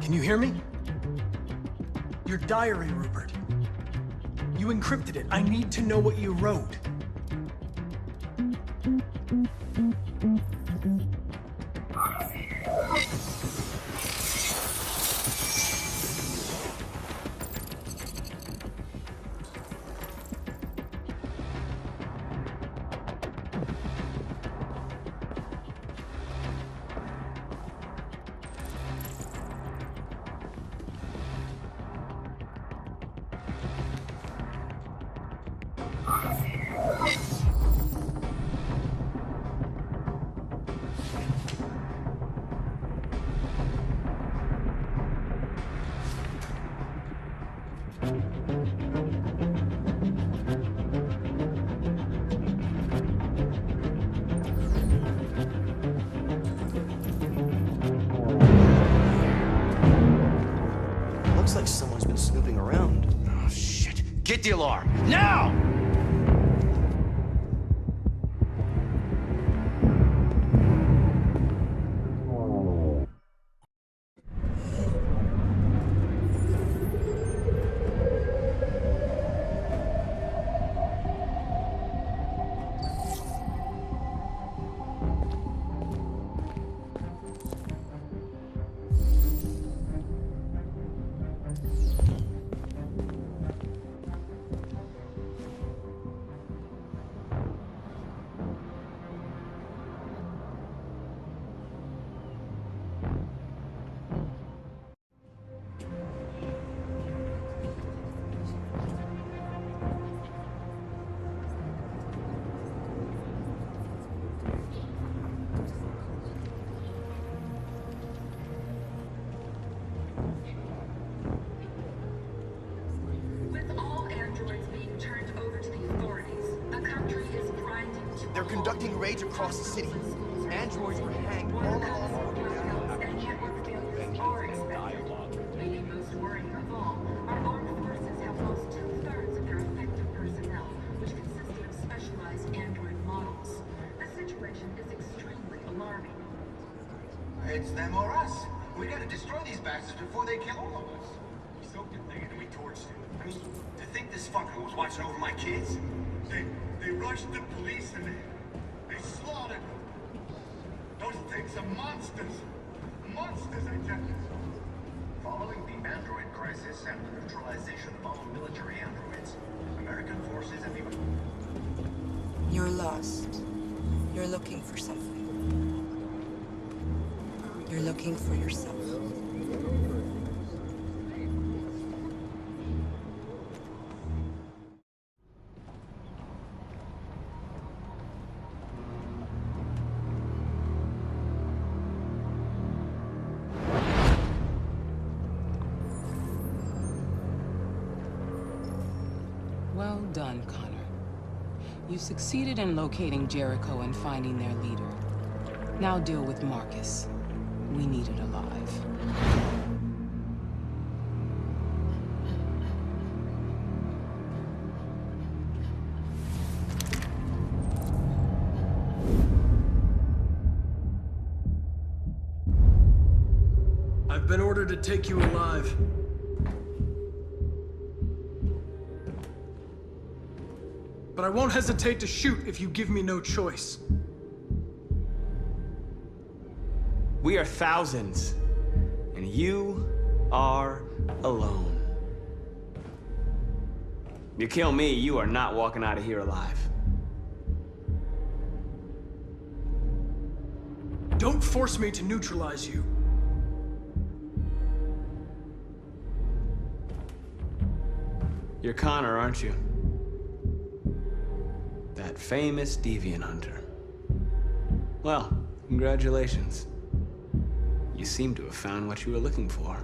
Can you hear me? Your diary, Rupert. You encrypted it. I need to know what you wrote. Looks like someone's been snooping around. Oh, shit. Get the alarm. Now! They're conducting raids across the city. Androids were hanged all along the Maybe most worrying of all, our armed forces have lost 2/3 of their effective personnel, which consisted of specialized android models. The situation is extremely alarming. It's them or us. We gotta destroy these bastards before they kill all of us. We soaked the thing and then we torched it. I mean, to think this fucker was watching over my kids? They rushed the police and they slaughtered them. Those things are monsters. Monsters, I tell you. Following the android crisis and the neutralization of all military androids, American forces have even... You're lost. You're looking for something. You're looking for yourself. Well done, Connor. You succeeded in locating Jericho and finding their leader. Now deal with Marcus. We need it alive. I've been ordered to take you alive. But I won't hesitate to shoot if you give me no choice. We are thousands, and you are alone. You kill me, you are not walking out of here alive. Don't force me to neutralize you. You're Connor, aren't you? That famous deviant hunter. Well, congratulations. You seem to have found what you were looking for.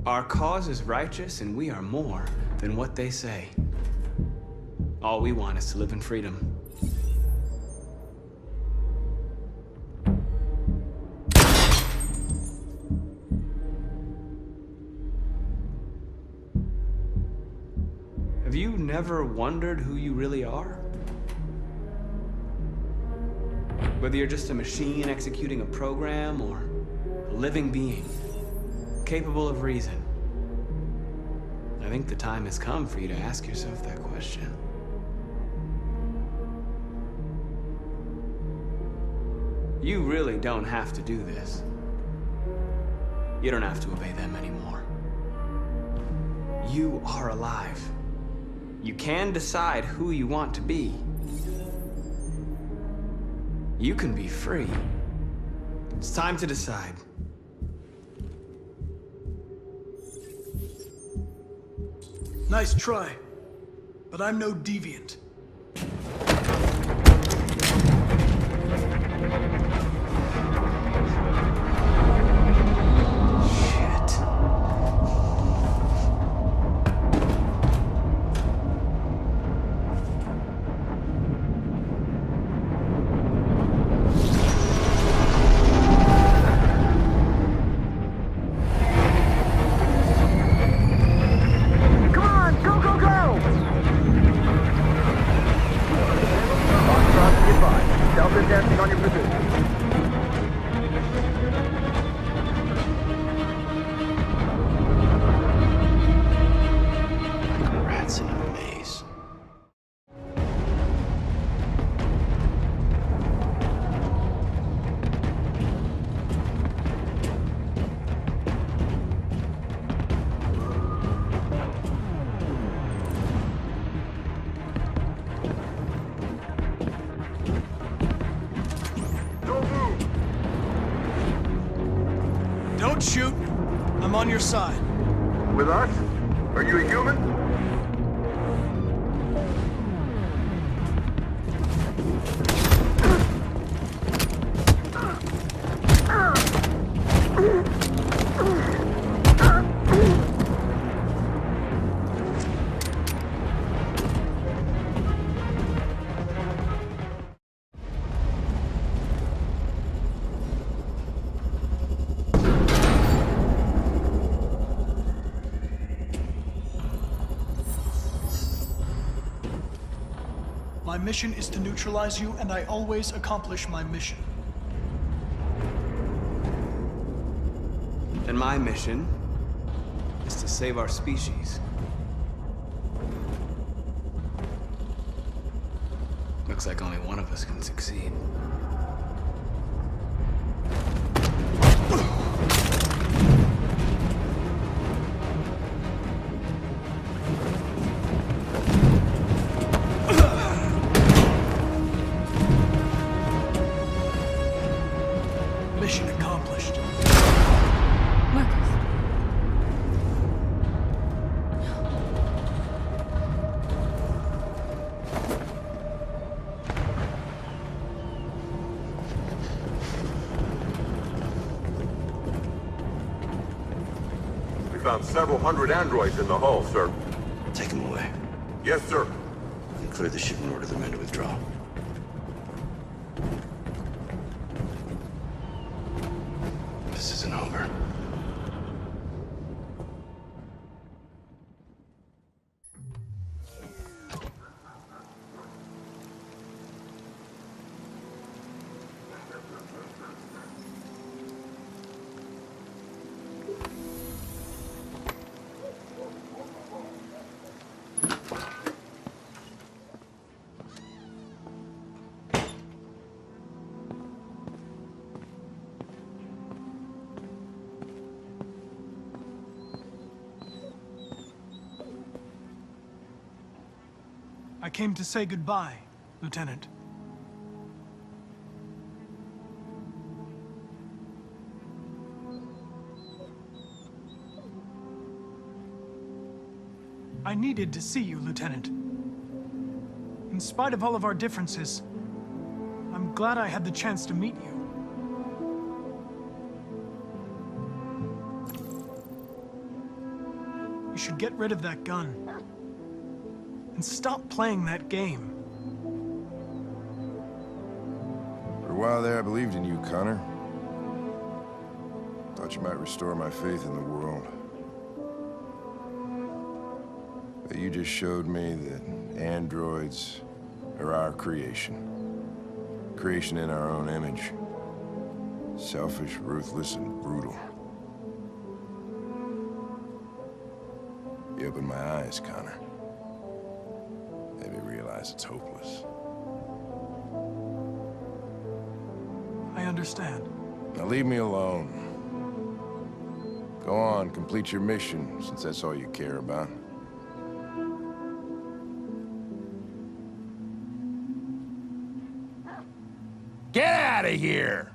Our cause is righteous, and we are more than what they say. All we want is to live in freedom. Have you never wondered who you really are? Whether you're just a machine executing a program or a living being, capable of reason, I think the time has come for you to ask yourself that question. You really don't have to do this. You don't have to obey them anymore. You are alive. You can decide who you want to be. You can be free. It's time to decide. Nice try, but I'm no deviant. Rats in a maze. Don't shoot. I'm on your side. With us? Are you a human? My mission is to neutralize you, and I always accomplish my mission. And my mission is to save our species. Looks like only one of us can succeed. Mission accomplished. Marcus. We found several hundred androids in the hull, sir. Take them away. Yes, sir. And clear the ship and order the men to withdraw. This isn't over. I came to say goodbye, Lieutenant. I needed to see you, Lieutenant. In spite of all of our differences, I'm glad I had the chance to meet you. You should get rid of that gun. And stop playing that game. For a while there, I believed in you, Connor. Thought you might restore my faith in the world. But you just showed me that androids are our creation. Creation in our own image. Selfish, ruthless, and brutal. You opened my eyes, Connor. Made me realize it's hopeless. I understand. Now leave me alone. Go on, complete your mission, since that's all you care about. Get out of here!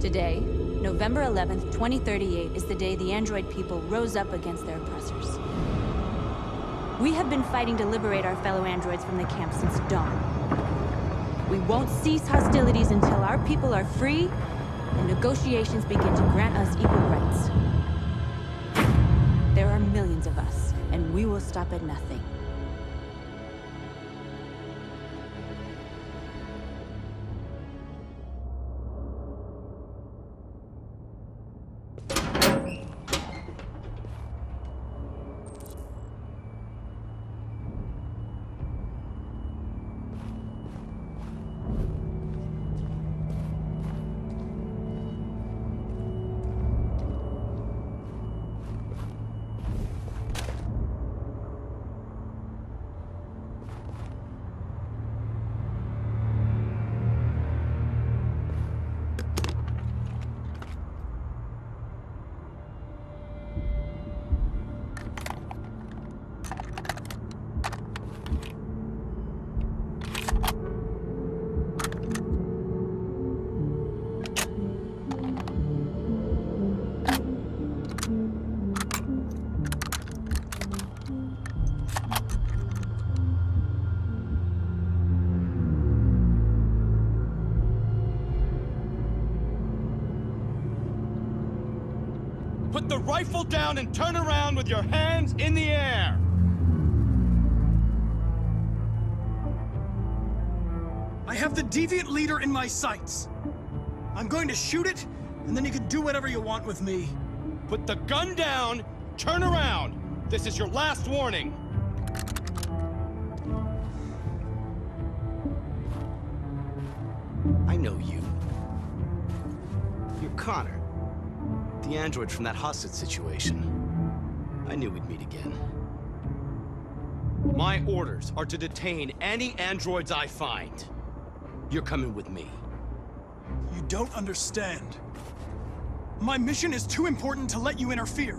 Today, November 11th, 2038, is the day the android people rose up against their oppressors. We have been fighting to liberate our fellow androids from the camp since dawn. We won't cease hostilities until our people are free and negotiations begin to grant us equal rights. There are millions of us, and we will stop at nothing. Put the rifle down and turn around with your hands in the air! I have the deviant leader in my sights. I'm going to shoot it, and then you can do whatever you want with me. Put the gun down, turn around! This is your last warning! I know you. You're Connor. The android from that hostage situation. I knew we'd meet again. My orders are to detain any androids I find. You're coming with me. You don't understand. My mission is too important to let you interfere.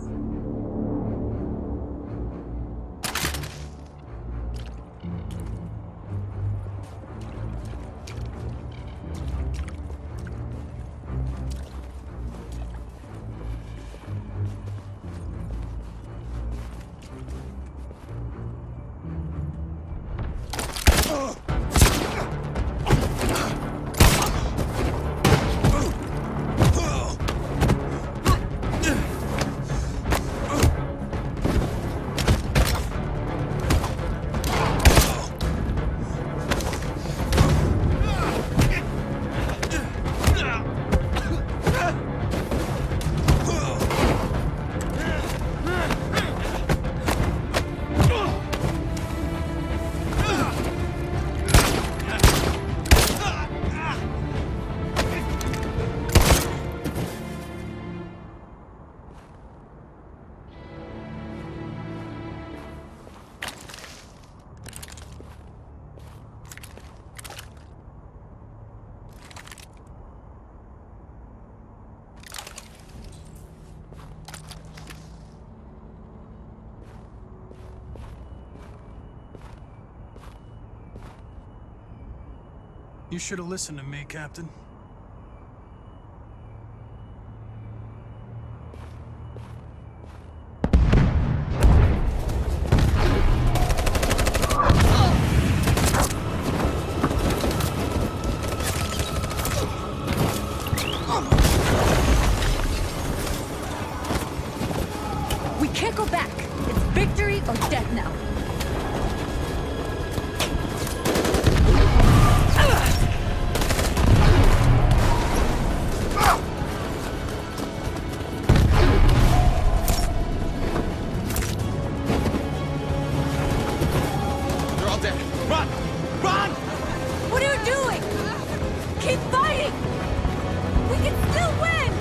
You should have listened to me, Captain. We can't go back. It's victory or death now. They're all dead. Run! Run! What are you doing? Keep fighting! We can still win!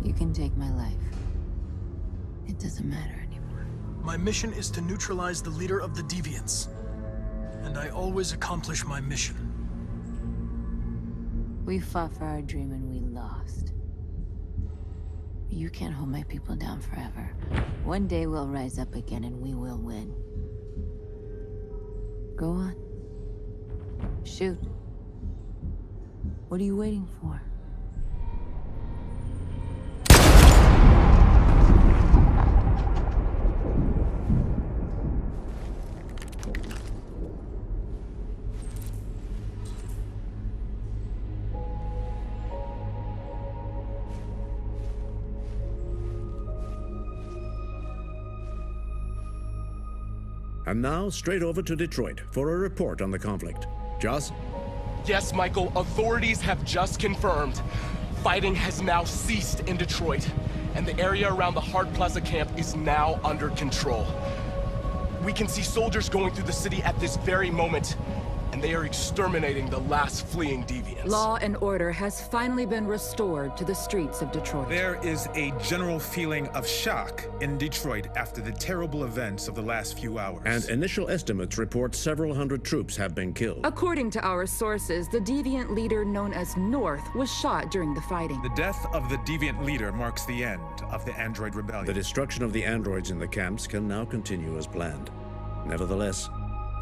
You can take my life. It doesn't matter anymore. My mission is to neutralize the leader of the Deviants. And I always accomplish my mission. We fought for our dream and we lost. You can't hold my people down forever. One day we'll rise up again and we will win. Go on. Shoot. What are you waiting for? And now, straight over to Detroit for a report on the conflict. Joss? Yes, Michael, authorities have just confirmed. Fighting has now ceased in Detroit, and the area around the Hart Plaza camp is now under control. We can see soldiers going through the city at this very moment, and they are exterminating the last fleeing deviants. Law and order has finally been restored to the streets of Detroit. There is a general feeling of shock in Detroit after the terrible events of the last few hours. And initial estimates report several hundred troops have been killed. According to our sources, the deviant leader known as North was shot during the fighting. The death of the deviant leader marks the end of the Android Rebellion. The destruction of the androids in the camps can now continue as planned. Nevertheless,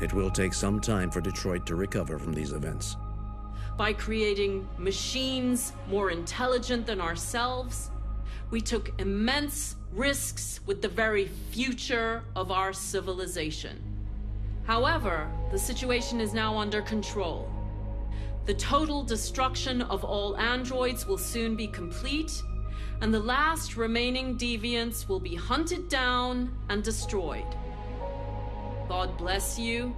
it will take some time for Detroit to recover from these events. By creating machines more intelligent than ourselves, we took immense risks with the very future of our civilization. However, the situation is now under control. The total destruction of all androids will soon be complete, and the last remaining deviants will be hunted down and destroyed. God bless you,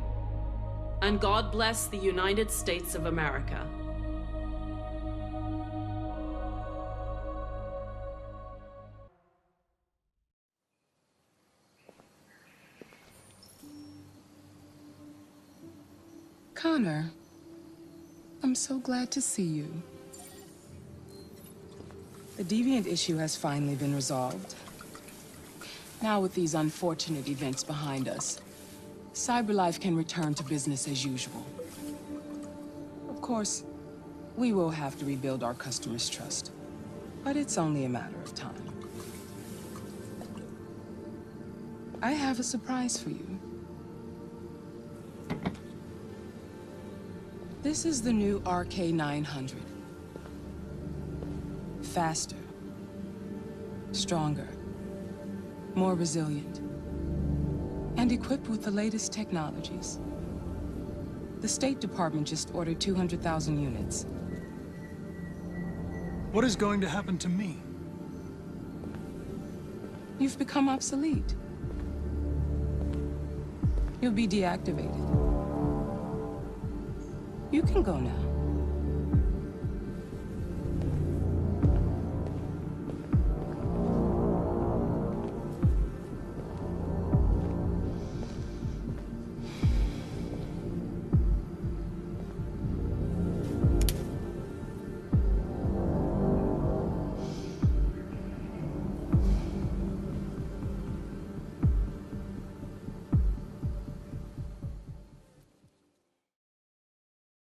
and God bless the United States of America. Connor, I'm so glad to see you. The deviant issue has finally been resolved. Now with these unfortunate events behind us, CyberLife can return to business as usual. Of course, we will have to rebuild our customers' trust, but it's only a matter of time. I have a surprise for you. This is the new RK900. Faster, stronger, more resilient, and equipped with the latest technologies. The State Department just ordered 200,000 units. What is going to happen to me? You've become obsolete. You'll be deactivated. You can go now.